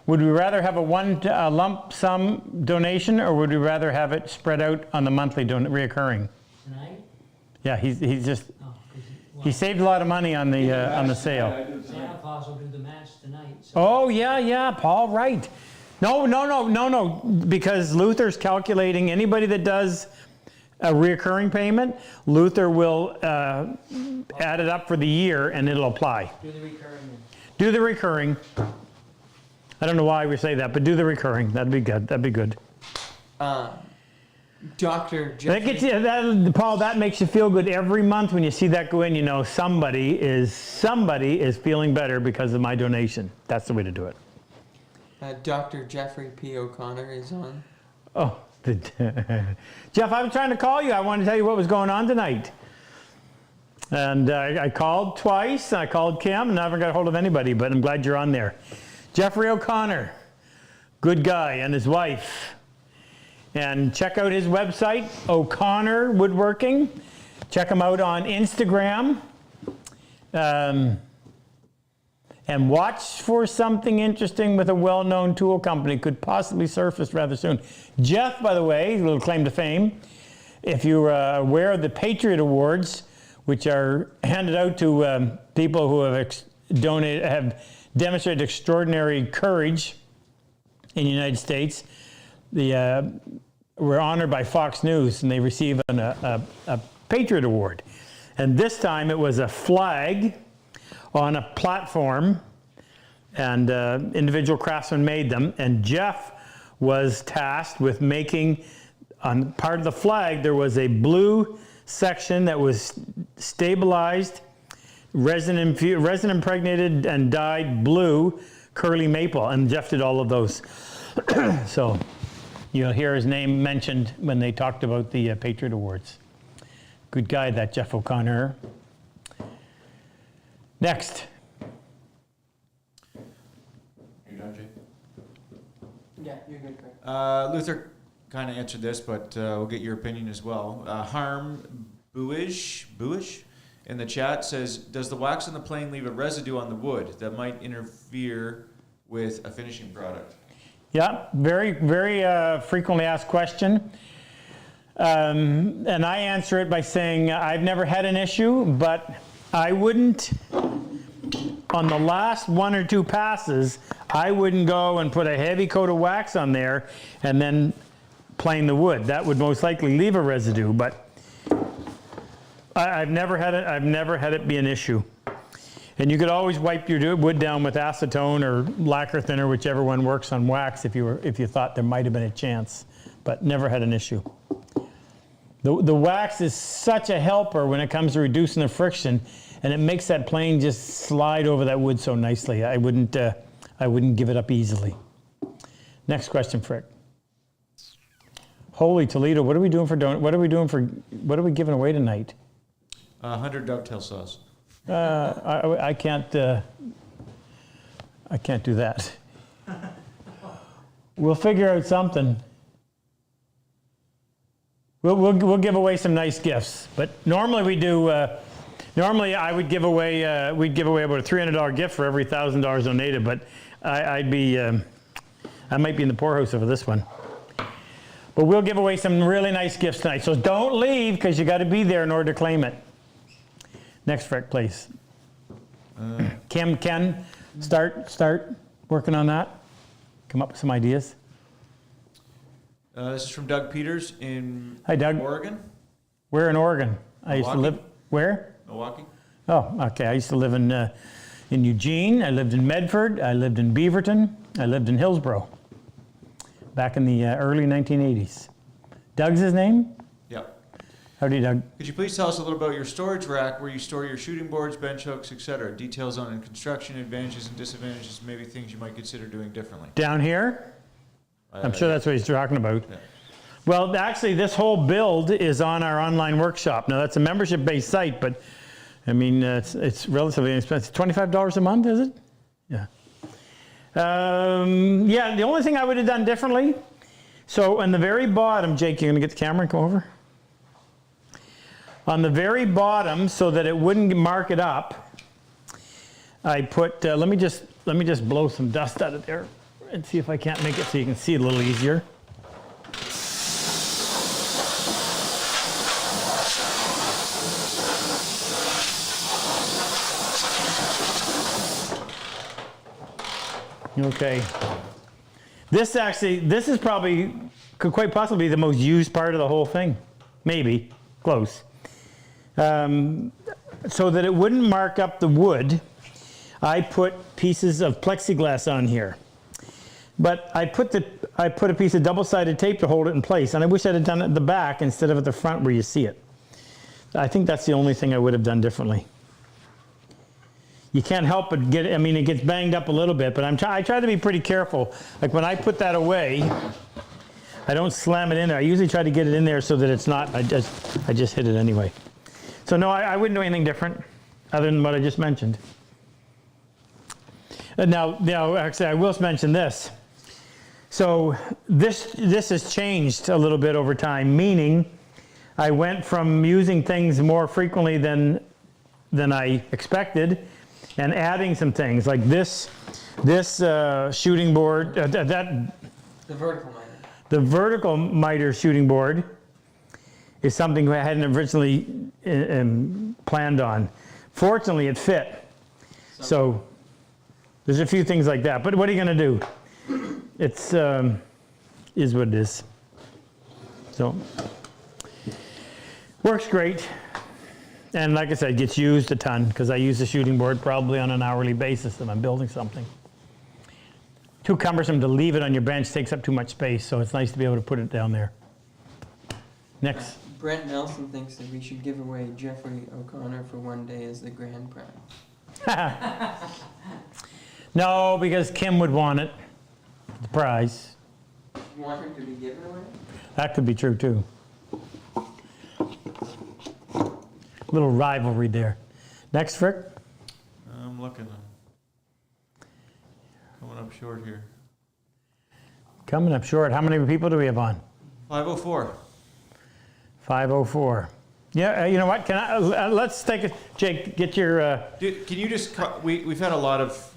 Would we rather have a lump sum donation, or would we rather have it spread out on the monthly reoccurring? Tonight? Yeah, he's just Oh, 'cause he saved a lot of money on the sale. Santa Claus will do the match tonight. So Oh yeah, Paul, right? No, because Luther's calculating anybody that does a reoccurring payment, Luther will add it up for the year and it'll apply. do the recurring then. Do the recurring. I don't know why we say that, but do the recurring. That'd be good. Dr. That gets Jeffrey, you, that, Paul, that makes you feel good every month when you see that go in. You know somebody is feeling better because of my donation. That's the way to do it. Dr. Jeffrey P. O'Connor is on. Oh, Jeff, I was trying to call you. I wanted to tell you what was going on tonight. And I called twice. I called Kim and never got a hold of anybody, but I'm glad you're on there. Jeffrey O'Connor, good guy, and his wife. And check out his website, O'Connor Woodworking. Check him out on Instagram. And watch for something interesting with a well-known tool company. Could possibly surface rather soon. Jeff, by the way, a little claim to fame. If you're aware of the Patriot Awards, which are handed out to people who have demonstrated extraordinary courage in the United States, were honored by Fox News, and they receive a Patriot Award. And this time it was a flag on a platform, and individual craftsmen made them. And Jeff was tasked with making, on part of the flag, there was a blue section that was stabilized, resin impregnated and dyed blue curly maple, and Jeff did all of those. So you'll hear his name mentioned when they talked about the Patriot Awards. Good guy, that Jeff O'Connor. Next. You done, Jay? Yeah, you're good, Craig. Luther kind of answered this, but we'll get your opinion as well. Harm Buish in the chat says, does the wax on the plane leave a residue on the wood that might interfere with a finishing product? Yeah, very, very frequently asked question. And I answer it by saying I've never had an issue, but I wouldn't, on the last one or two passes, I wouldn't go and put a heavy coat of wax on there and then plane the wood. That would most likely leave a residue, but I've never had it be an issue. And you could always wipe your wood down with acetone or lacquer thinner, whichever one works on wax, if you thought there might have been a chance, but never had an issue. The wax is such a helper when it comes to reducing the friction, and it makes that plane just slide over that wood so nicely. I wouldn't give it up easily. Next question, Frick. Holy Toledo! What are we doing for what are we giving away tonight? 100 dovetail saws. I can't do that. We'll figure out something. We'll give away some nice gifts, but normally we do. Normally I would give away. We'd give away about a $300 gift for every $1,000 donated, but I might be in the poorhouse over this one. But we'll give away some really nice gifts tonight. So don't leave, because you got to be there in order to claim it. Next, Frick, please. Ken, start working on that. Come up with some ideas. This is from Doug Peters in Hi, Doug. Oregon. Where in Oregon? I used to live. Where? Milwaukee. Oh, okay. I used to live in Eugene. I lived in Medford. I lived in Beaverton. I lived in Hillsborough. Back in the early 1980s. Doug's his name? Yep. Howdy, Doug. Could you please tell us a little about your storage rack, where you store your shooting boards, bench hooks, etc.? Details on construction, advantages and disadvantages, maybe things you might consider doing differently. Down here? I'm sure that's what he's talking about. Yeah. Well, actually, this whole build is on our online workshop. Now, that's a membership-based site, but I mean, it's relatively inexpensive. $25 a month, is it? Yeah. Yeah, the only thing I would have done differently, so on the very bottom, Jake, you're going to get the camera and come over? On the very bottom, so that it wouldn't mark it up, I put, let me just blow some dust out of there and see if I can't make it so you can see it a little easier. Okay. This is probably, could quite possibly be the most used part of the whole thing. Maybe. Close. So that it wouldn't mark up the wood, I put pieces of plexiglass on here. But I put a piece of double-sided tape to hold it in place, and I wish I'd have done it at the back instead of at the front where you see it. I think that's the only thing I would have done differently. You can't help but get, I mean, it gets banged up a little bit, but I try to be pretty careful. Like when I put that away, I don't slam it in there. I usually try to get it in there so that it's not, I just hit it anyway. So no, I wouldn't do anything different other than what I just mentioned. Now, actually, I will mention this. So this has changed a little bit over time, meaning I went from using things more frequently than I expected, and adding some things like this shooting board, The vertical miter. the vertical miter shooting board is something I hadn't originally planned on. Fortunately, it fit. So there's a few things like that. But what are you going to do? It's is what it is. So works great. And like I said, it gets used a ton because I use the shooting board probably on an hourly basis if I'm building something. Too cumbersome to leave it on your bench, takes up too much space, so it's nice to be able to put it down there. Next. Brent Nelson thinks that we should give away Jeffrey O'Connor for one day as the grand prize. No, because Kim would want it, the prize. You want him to be given away? That could be true too. Little rivalry there. Next, Frick. I'm looking. Coming up short here. Coming up short. How many people do we have on? 504. 504. Yeah, you know what? Can I? Let's take it. Jake, get your. Dude, can you just? We've had a lot of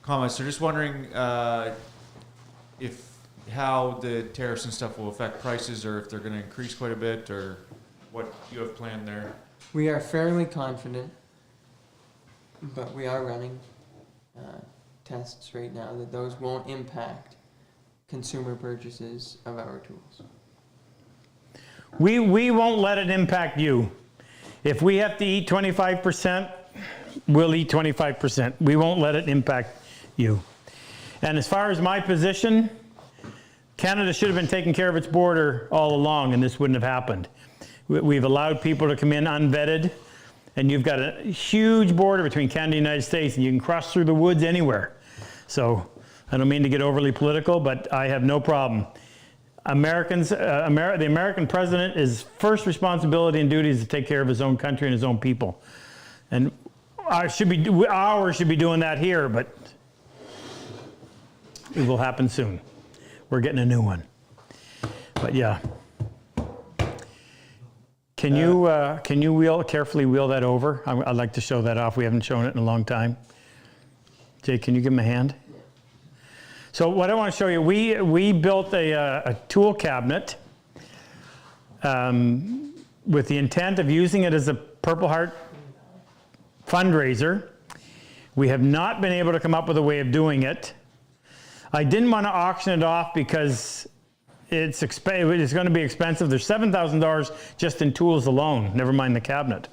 comments. They're just wondering how the tariffs and stuff will affect prices, or if they're going to increase quite a bit, or what you have planned there. We are fairly confident, but we are running tests right now that those won't impact consumer purchases of our tools. We won't let it impact you. If we have to eat 25%, we'll eat 25%. We won't let it impact you. And as far as my position, Canada should have been taking care of its border all along, and this wouldn't have happened. We've allowed people to come in unvetted, and you've got a huge border between Canada and the United States, and you can cross through the woods anywhere. So I don't mean to get overly political, but I have no problem. The American president, his first responsibility and duty is to take care of his own country and his own people. And ours should be doing that here, but it will happen soon. We're getting a new one. But yeah. Can you carefully wheel that over? I'd like to show that off. We haven't shown it in a long time. Jay, can you give him a hand? So what I want to show you, we built a tool cabinet with the intent of using it as a Purple Heart fundraiser. We have not been able to come up with a way of doing it. I didn't want to auction it off because it's going to be expensive. There's $7,000 just in tools alone, never mind the cabinet.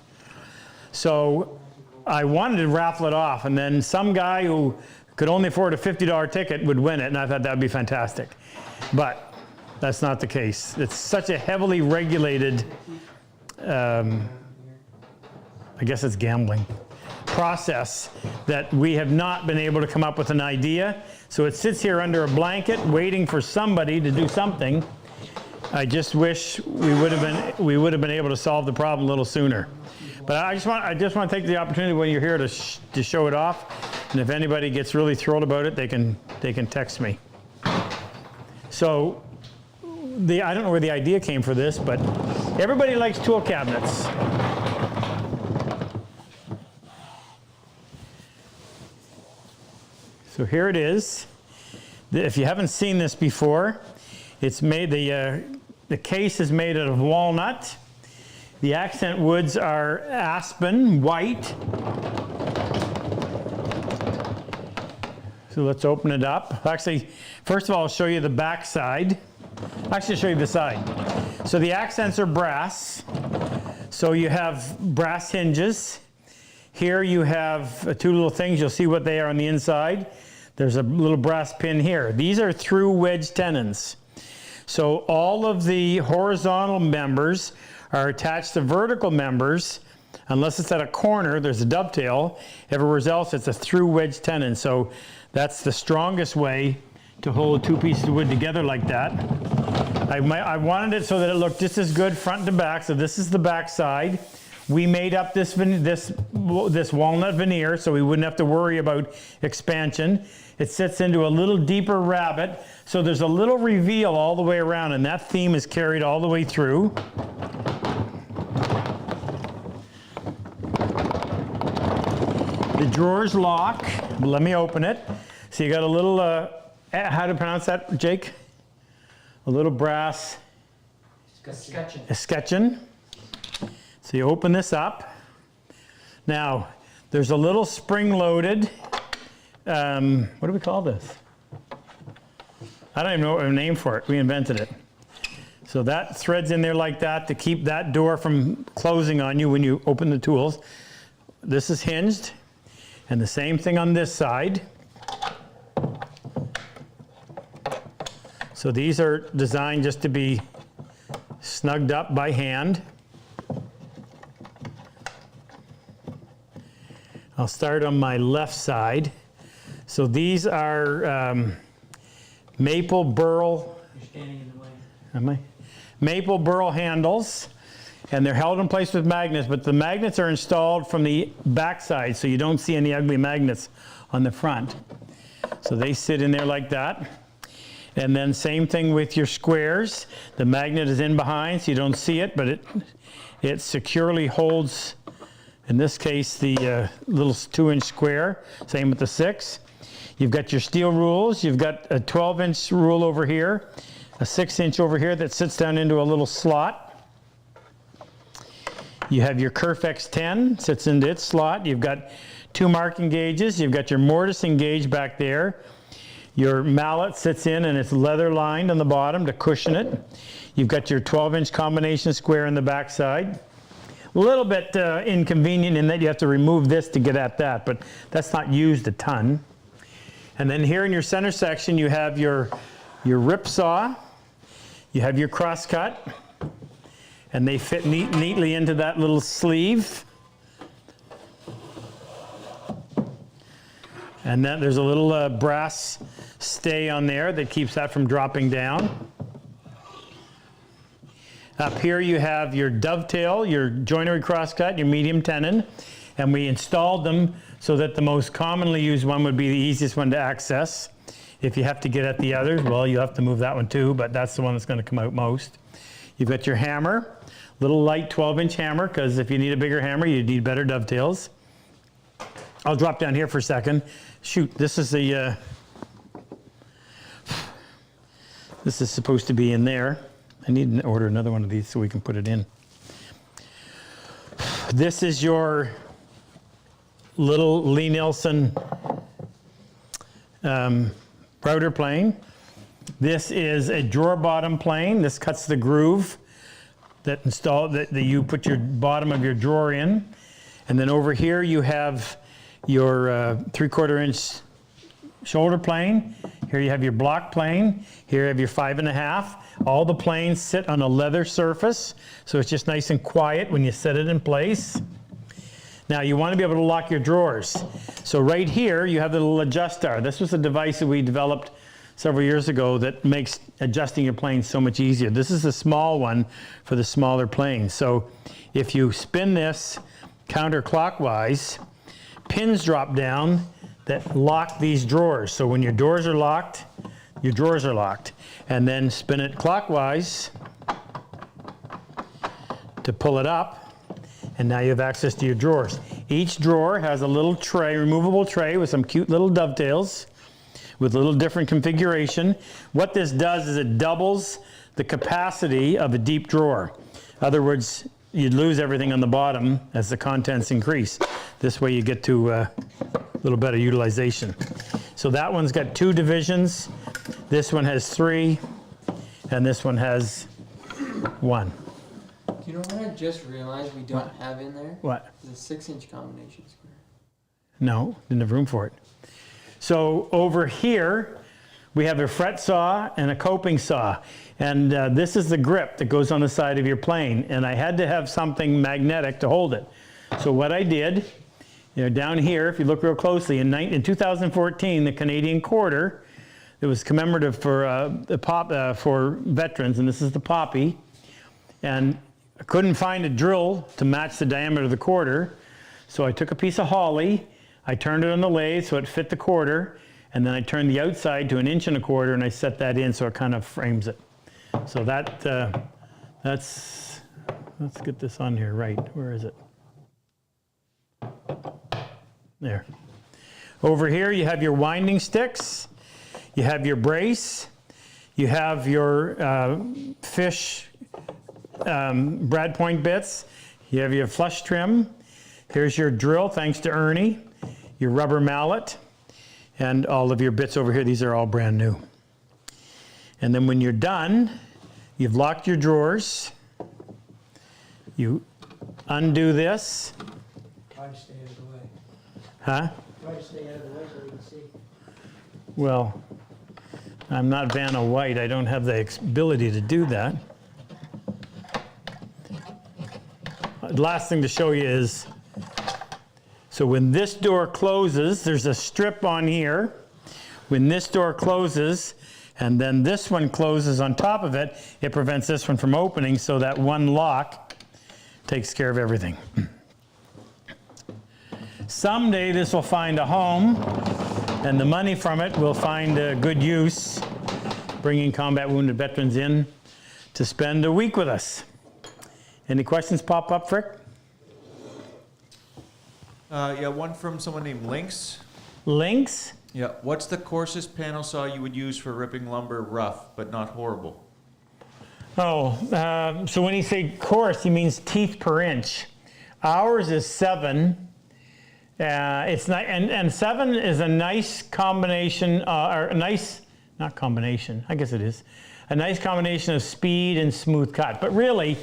So I wanted to raffle it off, and then some guy who could only afford a $50 ticket would win it, and I thought that would be fantastic. But that's not the case. It's such a heavily regulated, I guess it's gambling, process that we have not been able to come up with an idea. So it sits here under a blanket waiting for somebody to do something. I just wish we would have been able to solve the problem a little sooner. But I just want to take the opportunity when you're here to show it off. And if anybody gets really thrilled about it, they can text me. So I don't know where the idea came for this, but everybody likes tool cabinets. So here it is. If you haven't seen this before, it's made, the case is made out of walnut. The accent woods are aspen, white. So let's open it up. Actually, first of all, I'll show you the back side. Actually, I'll show you the side. So the accents are brass. So you have brass hinges. Here you have two little things. You'll see what they are on the inside. there's a little brass pin here. These are through wedge tenons. So all of the horizontal members are attached to vertical members. Unless it's at a corner, there's a dovetail. Everywhere else, it's a through wedge tenon. So that's the strongest way to hold two pieces of wood together like that. I wanted it so that it looked just as good front to back. So this is the back side. We made up this walnut veneer so we wouldn't have to worry about expansion. It sits into a little deeper rabbet. So there's a little reveal all the way around, and that theme is carried all the way through. The drawers lock. Let me open it. So you got a little, how to pronounce that, Jake? A little brass escutcheon. So you open this up. Now, there's a little spring-loaded, what do we call this? I don't even know a name for it. We invented it. So that threads in there like that to keep that door from closing on you when you open the tools. This is hinged. And the same thing on this side. So these are designed just to be snugged up by hand. I'll start on my left side. So these are maple burl. You're standing in the way. Am I? Maple burl handles, and they're held in place with magnets, but the magnets are installed from the back side, so you don't see any ugly magnets on the front. So they sit in there like that. And then same thing with your squares. The magnet is in behind, so you don't see it, but it securely holds, in this case, the little 2-inch square. Same with the 6. You've got your steel rules. You've got a 12-inch rule over here, a 6-inch over here that sits down into a little slot. You have your Kerf X10, sits into its slot. You've got 2 marking gauges. You've got your mortising gauge back there. Your mallet sits in and it's leather lined on the bottom to cushion it. You've got your 12-inch combination square in the back side. A little bit inconvenient in that you have to remove this to get at that, but that's not used a ton. And then here in your center section, you have your rip saw. You have your cross cut, and they fit neatly into that little sleeve. And then there's a little brass stay on there that keeps that from dropping down. Up here you have your dovetail, your joinery crosscut, your medium tenon, and we installed them so that the most commonly used one would be the easiest one to access. If you have to get at the others, well, you have to move that one too, but that's the one that's going to come out most. You've got your hammer, little light 12-inch hammer, because if you need a bigger hammer, you need better dovetails. I'll drop down here for a second. Shoot, this is the, this is supposed to be in there. I need to order another one of these so we can put it in. This is your little Lee Nielsen router plane. This is a drawer bottom plane. This cuts the groove that you put your bottom of your drawer in. And then over here you have your 3/4 inch shoulder plane. Here you have your block plane. Here you have your 5.5. All the planes sit on a leather surface, so it's just nice and quiet when you set it in place. Now you want to be able to lock your drawers. So right here you have the little adjustar. This was a device that we developed several years ago that makes adjusting your planes so much easier. This is a small one for the smaller planes. So if you spin this counterclockwise, pins drop down that lock these drawers. So when your doors are locked, your drawers are locked. And then spin it clockwise to pull it up, and now you have access to your drawers. Each drawer has a little tray, removable tray with some cute little dovetails with a little different configuration. What this does is it doubles the capacity of a deep drawer. In other words, you'd lose everything on the bottom as the contents increase. This way you get to a little better utilization. So that one's got 2 divisions. This one has 3, and this one has 1. Do you know what I just realized we don't have in there? What? The 6-inch combination square. No, didn't have room for it. So over here, we have a fret saw and a coping saw. And this is the grip that goes on the side of your plane. And I had to have something magnetic to hold it. So what I did, down here, if you look real closely, in 2014, the Canadian quarter, it was commemorative for veterans, and this is the poppy. And I couldn't find a drill to match the diameter of the quarter, so I took a piece of holly, I turned it on the lathe so it fit the quarter, and then I turned the outside to 1 1/4 and I set that in so it kind of frames it. So let's get this on here right. Where is it? There. Over here you have your winding sticks, you have your brace, you have your fish brad point bits, you have your flush trim, here's your drill thanks to Ernie, your rubber mallet, and all of your bits over here. These are all brand new. And then when you're done, you've locked your drawers, you undo this. Try to stay out of the way. Huh? Try to stay out of the way so we can see. Well, I'm not Vanna White. I don't have the ability to do that. The last thing to show you is, so when this door closes, there's a strip on here. When this door closes, and then this one closes on top of it, it prevents this one from opening, so that one lock takes care of everything. Someday this will find a home, and the money from it will find a good use, bringing combat wounded veterans in to spend a week with us. Any questions pop up, Frick? Yeah, one from someone named Lynx. Links? Yeah, what's the coarsest panel saw you would use for ripping lumber rough, but not horrible? Oh, so when you say coarse, he means teeth per inch. Ours is 7. It's not, and 7 is a nice combination, or a nice, not combination, I guess it is, a nice combination of speed and smooth cut. But really,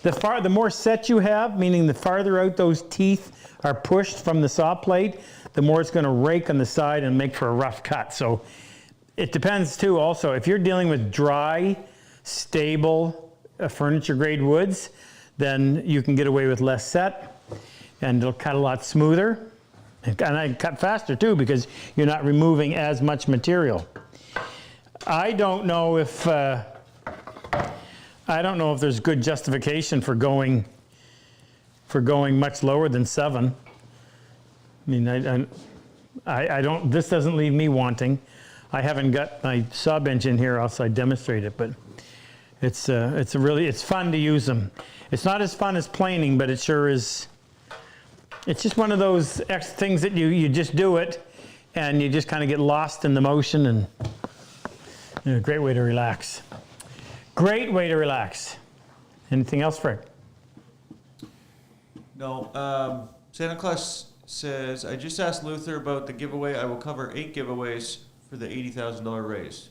the more set you have, meaning the farther out those teeth are pushed from the saw plate, the more it's going to rake on the side and make for a rough cut. So it depends too also, if you're dealing with dry, stable furniture grade woods, then you can get away with less set and it'll cut a lot smoother. And I cut faster too because you're not removing as much material. I don't know if there's good justification for going much lower than 7. I mean, I don't. This doesn't leave me wanting. I haven't got my saw bench in here, else I'd demonstrate it. But it's fun to use them. It's not as fun as planing, but it sure is. It's just one of those things that you just do it, and you just kind of get lost in the motion, and a great way to relax. Great way to relax. Anything else, Frank? No. Santa Claus says, I just asked Luther about the giveaway. I will cover 8 giveaways for the $80,000 raise.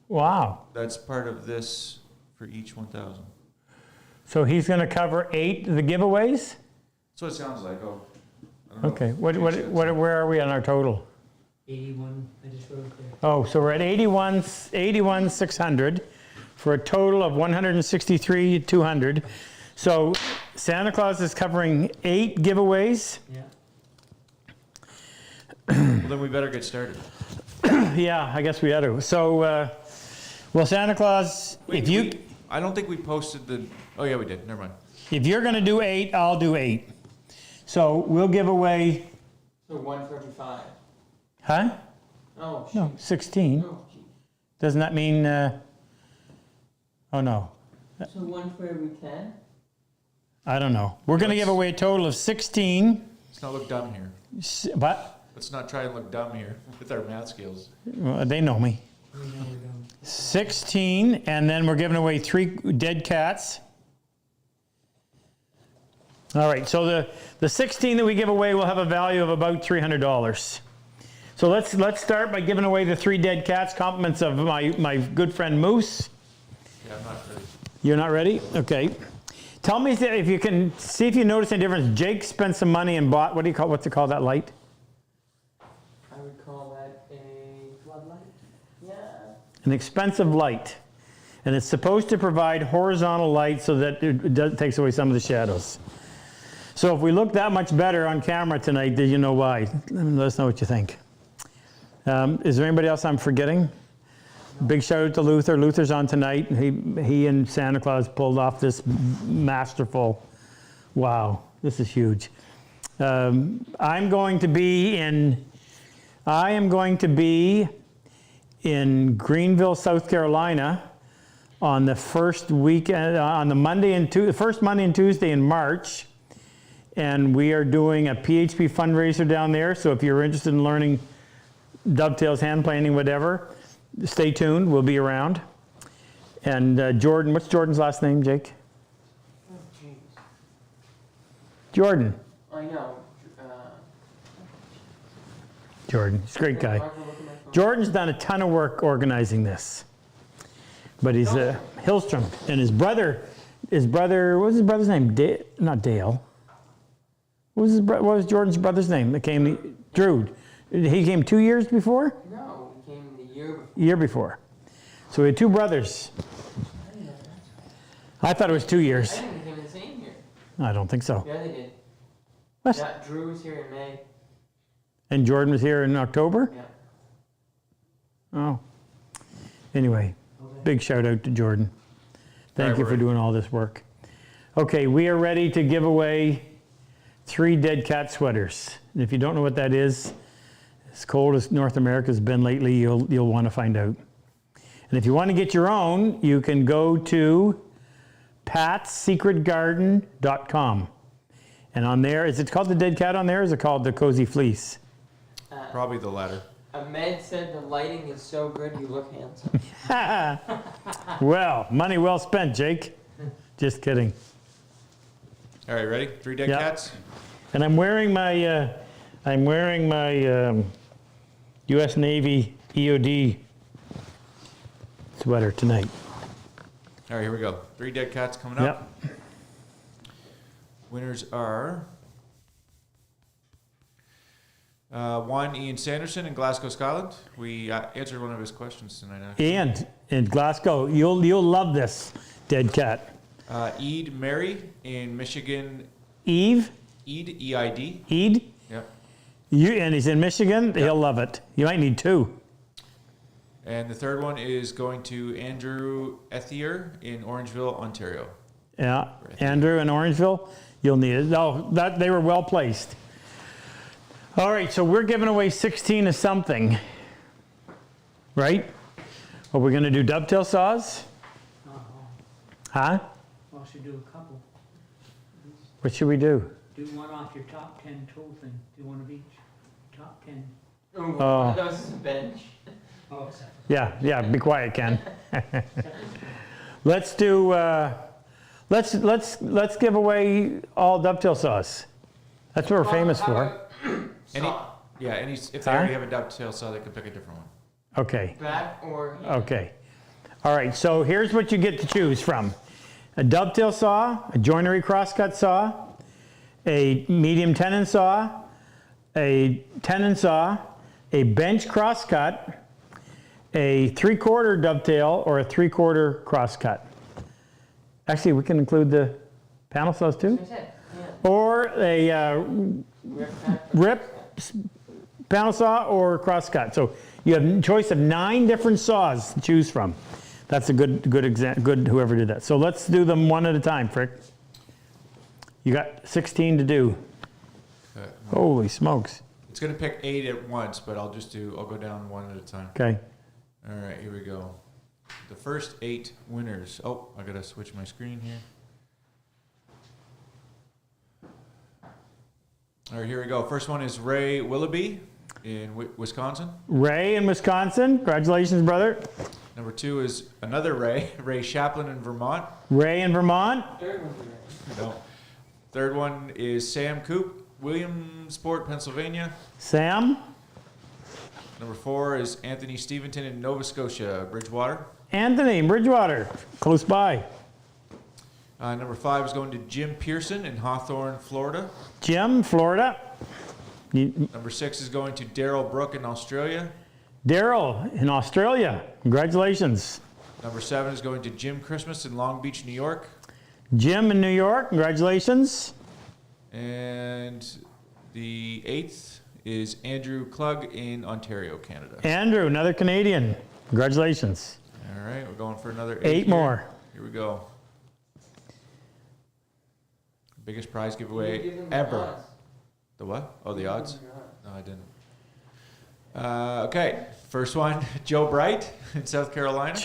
Wow. That's part of this for each 1,000. So he's going to cover 8 of the giveaways? That's what it sounds like. Oh, I don't know. Okay. Where are we on our total? 81, I just wrote it there. Oh, so we're at 81,600 for a total of 163,200. So Santa Claus is covering 8 giveaways. Yeah. Well, then we better get started. Yeah, I guess we ought to. So, well, Santa Claus, I don't think we posted the. Oh yeah, we did. Never mind. If you're going to do 8, I'll do 8. So we'll give away. So 1 for every 5. Huh? Oh, shoot. No, 16. Oh, gee. Doesn't that mean? Oh no. So 1 for every 10? I don't know. We're going to give away a total of 16. Let's not look dumb here. But Let's not try and look dumb here with our math skills. they know me. We know we're done. 16, and then we're giving away 3 dead cats. All right, so the 16 that we give away will have a value of about $300. So let's start by giving away the 3 dead cats, compliments of my good friend Moose. Yeah, I'm not ready. You're not ready? Okay. Tell me if you can see if you notice any difference. Jake spent some money and bought what's it called, that light? an expensive light. And it's supposed to provide horizontal light so that it takes away some of the shadows. So if we look that much better on camera tonight, then you know why. Let us know what you think. Is there anybody else I'm forgetting? Big shout out to Luther. Luther's on tonight. He and Santa Claus pulled off this masterful, wow, this is huge. I am going to be in Greenville, South Carolina on the first weekend, on the first Monday and Tuesday in March. And we are doing a PHP fundraiser down there. So if you're interested in learning dovetails, hand planing, whatever, stay tuned. We'll be around. And Jordan, what's Jordan's last name, Jake? Oh, jeez. Jordan. I know. Jordan, he's a great guy. Jordan's done a ton of work organizing this. But he's Hillstrom. And his brother, what was his brother's name? Not Dale. What was Jordan's brother's name that came? Drew. He came 2 years before? No, he came the year before. Year before. So we had two brothers. I thought it was 2 years. I didn't think they came the same year. I don't think so. Yeah, they did. What? Yeah, Drew was here in May. And Jordan was here in October? Yeah. Oh. Anyway, big shout out to Jordan. Thank you for doing all this work. Okay, we are ready to give away 3 dead cat sweaters. And if you don't know what that is, as cold as North America's been lately, you'll want to find out. And if you want to get your own, you can go to patssecretgarden.com. And on there, is it called the dead cat on there, or is it called the cozy fleece? Probably the latter. Ahmed said the lighting is so good you look handsome. Well, money well spent, Jake. Just kidding. All right, ready? 3 dead Yep. cats? And I'm wearing my U.S. Navy EOD sweater tonight. All right, here we go. 3 dead cats coming up. Yep. Winners are one, Ian Sanderson in Glasgow, Scotland. We answered one of his questions tonight. Actually. And in Glasgow, you'll love this dead cat. Eid Mary in Michigan. Eve? Eid, E-I-D. Eid? Yep. And he's in Michigan. He'll love it. You might need 2. And the third one is going to Andrew Ethier in Orangeville, Ontario. Yeah, Andrew in Orangeville, you'll need it. No, they were well placed. All right, so we're giving away 16 of something, right? Are we going to do dovetail saws? Huh? Well, should do a couple. What should we do? Do one off your top 10 tool thing. Do one of each. Top 10. Oh. That was a bench. Oh, sorry. Yeah, be quiet, Ken. Let's do, let's give away all dovetail saws. That's what we're famous for. If they already have a dovetail saw, they can pick a different one. Okay. Back or... Okay. All right, so here's what you get to choose from. A dovetail saw, a joinery crosscut saw, a medium tenon saw, a tenon saw, a bench crosscut, a 3/4 dovetail, or a 3/4 crosscut. Actually, we can include the panel saws too. Or a rip panel saw or crosscut. So you have a choice of 9 different saws to choose from. That's a good whoever did that. So let's do them one at a time, Frick. You got 16 to do. Okay. Holy smokes. It's going to pick 8 at once, but I'll go down one at a time. Okay. All right, here we go. The first 8 winners. Oh, I got to switch my screen here. All right, here we go. First one is Ray Willoughby in Wisconsin. Ray in Wisconsin. Congratulations, brother. Number 2 is another Ray Chaplin in Vermont. Ray in Vermont. No. Third one is Sam Coop, Williamsport, Pennsylvania. Sam. Number 4 is Anthony Steventon in Nova Scotia, Bridgewater. Anthony, Bridgewater, close by. Number 5 is going to Jim Pearson in Hawthorne, Florida. Jim, Florida. Number 6 is going to Daryl Brook in Australia. Daryl in Australia. Congratulations. Number 7 is going to Jim Christmas in Long Beach, New York. Jim in New York. Congratulations. And the 8th is Andrew Klug in Ontario, Canada. Andrew, another Canadian. Congratulations. All right, we're going for another 8 here. more. Here we go. Biggest prize You giveaway give them the ever. odds. The what? Oh, the You give odds? them the odds. No, I didn't. Okay, first one, Joe Bright in South Carolina.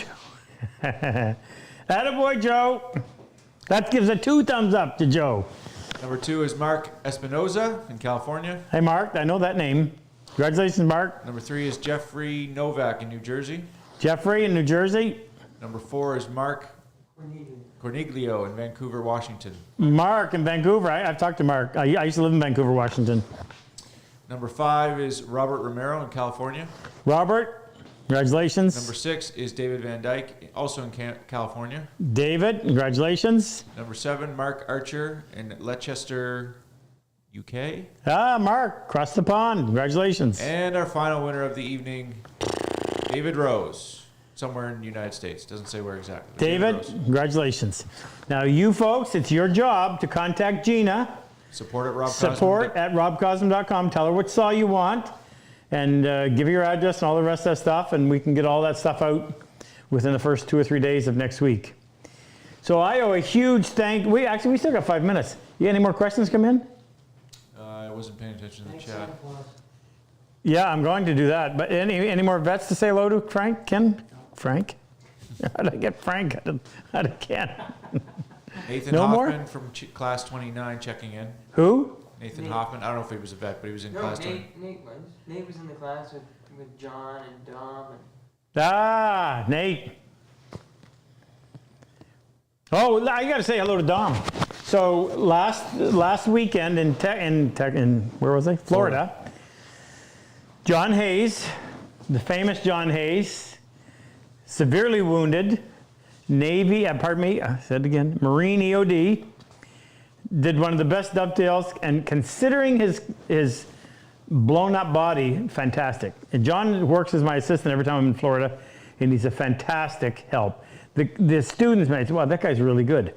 Attaboy, Joe. That gives a 2 thumbs up to Joe. Number 2 is Mark Espinoza in California. Hey, Mark, I know that name. Congratulations, Mark. Number 3 is Jeffrey Novak in New Jersey. Jeffrey in New Jersey. Number 4 is Mark Corniglio in Vancouver, Washington. Mark in Vancouver. I've talked to Mark. I used to live in Vancouver, Washington. Number 5 is Robert Romero in California. Robert, congratulations. Number 6 is David Van Dyke, also in California. David, congratulations. Number 7, Mark Archer in Leicester, UK. Ah, Mark, across the pond. Congratulations. And our final winner of the evening, David Rose, somewhere in the United States. Doesn't say where exactly. David, Rose. congratulations. Now, you folks, it's your job to contact Gina. Support at RobCosman. Support at RobCosman.com. Tell her which saw you want, and give her your address and all the rest of that stuff, and we can get all that stuff out within the first 2 or 3 days of next week. So I owe a huge thank. We still got 5 minutes. You got any more questions come in? I wasn't paying attention to the Thanks, chat. Santa Claus. Yeah, I'm going to do that. But any more vets to say hello to, Frank? Ken? Frank? How did I get Frank out of Ken? Nathan No more? Hoffman from class 29 checking in. Who? Nathan Nate. Hoffman. I don't know if he was a vet, but he was in No, class 20. Nate was. Nate was in the class with John and Dom. And Ah, Nate. Oh, I got to say hello to Dom. So last weekend in where was I? Florida. John Hayes, the famous John Hayes, severely wounded, Navy, I said it again, Marine EOD, did one of the best dovetails, and considering his blown up body, fantastic. And John works as my assistant every time I'm in Florida, and he's a fantastic help. The students said, wow, that guy's really good.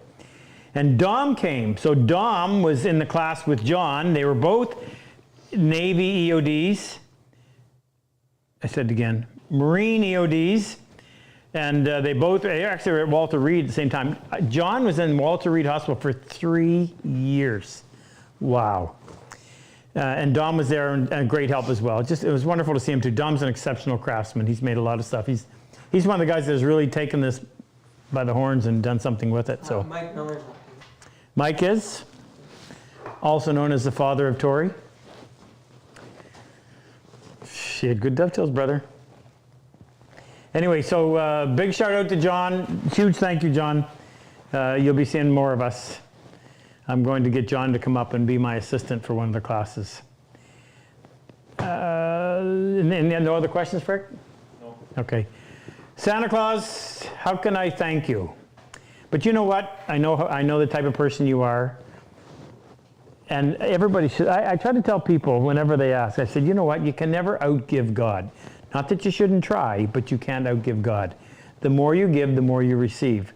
And Dom came. So Dom was in the class with John. They were both Navy EODs. I said it again, Marine EODs. And they both actually were at Walter Reed at the same time. John was in Walter Reed Hospital for 3 years. Wow. And Dom was there and great help as well. It was wonderful to see him too. Dom's an exceptional craftsman. He's made a lot of stuff. He's one of the guys that has really taken this by the horns and done something with it. So Mike Miller's up Mike is also known as the father of Tori. She had good dovetails, brother. Anyway, so big shout out to John. Huge thank you, John. You'll be seeing more of us. I'm going to get John to come up and be my assistant for one of the classes. And no other questions, Frick? No. Okay. Santa Claus, how can I thank you? But you know what? I know the type of person you are. And everybody should, I try to tell people whenever they ask, I said, you know what? You can never outgive God. Not that you shouldn't try, but you can't outgive God. The more you give, the more you receive.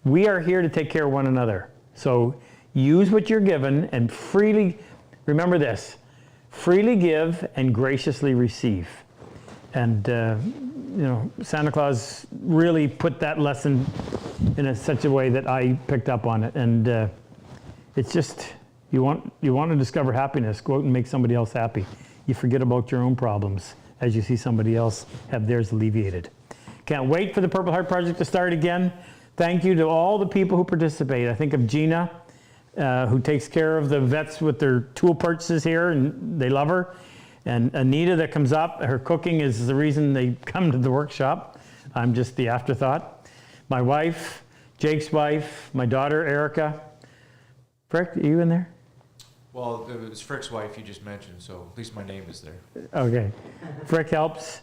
We are here to take care of one another. So use what you're given and freely, remember this, freely give and graciously receive. And, Santa Claus really put that lesson in such a way that I picked up on it. And it's just, you want to discover happiness, go out and make somebody else happy. You forget about your own problems as you see somebody else have theirs alleviated. Can't wait for the Purple Heart Project to start again. Thank you to all the people who participate. I think of Gina, who takes care of the vets with their tool purchases here, and they love her. And Anita that comes up, her cooking is the reason they come to the workshop. I'm just the afterthought. My wife, Jake's wife, my daughter, Erica. Frick, are you in there? Well, it was Frick's wife you just mentioned, so at least my name is there. Okay. Frick helps.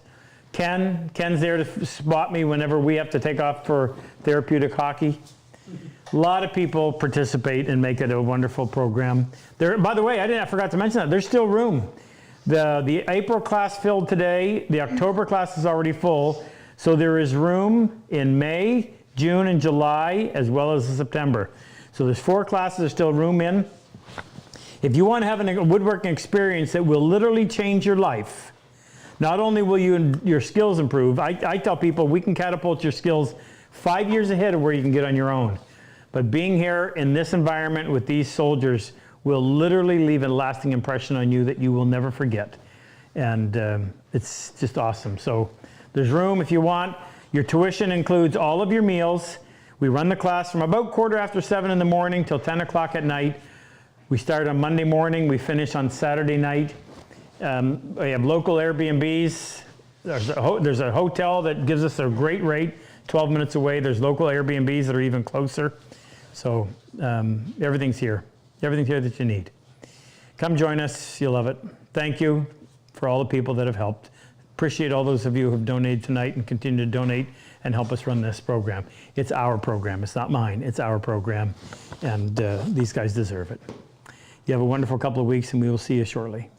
Ken's there to spot me whenever we have to take off for therapeutic hockey. A lot of people participate and make it a wonderful program. By the way, I forgot to mention that. There's still room. The April class filled today. The October class is already full. So there is room in May, June, and July, as well as September. So there's 4 classes there's still room in. If you want to have a woodworking experience that will literally change your life, not only will your skills improve, I tell people we can catapult your skills 5 years ahead of where you can get on your own. But being here in this environment with these soldiers will literally leave a lasting impression on you that you will never forget. And it's just awesome. So there's room if you want. Your tuition includes all of your meals. We run the class from about 7:15 in the morning till 10 o'clock at night. We start on Monday morning, we finish on Saturday night. We have local Airbnbs. There's a hotel that gives us a great rate, 12 minutes away. There's local Airbnbs that are even closer. So everything's here. Everything's here that you need. Come join us, you'll love it. Thank you for all the people that have helped. Appreciate all those of you who have donated tonight and continue to donate and help us run this program. It's our program, it's not mine, it's our program. And these guys deserve it. You have a wonderful couple of weeks and we will see you shortly.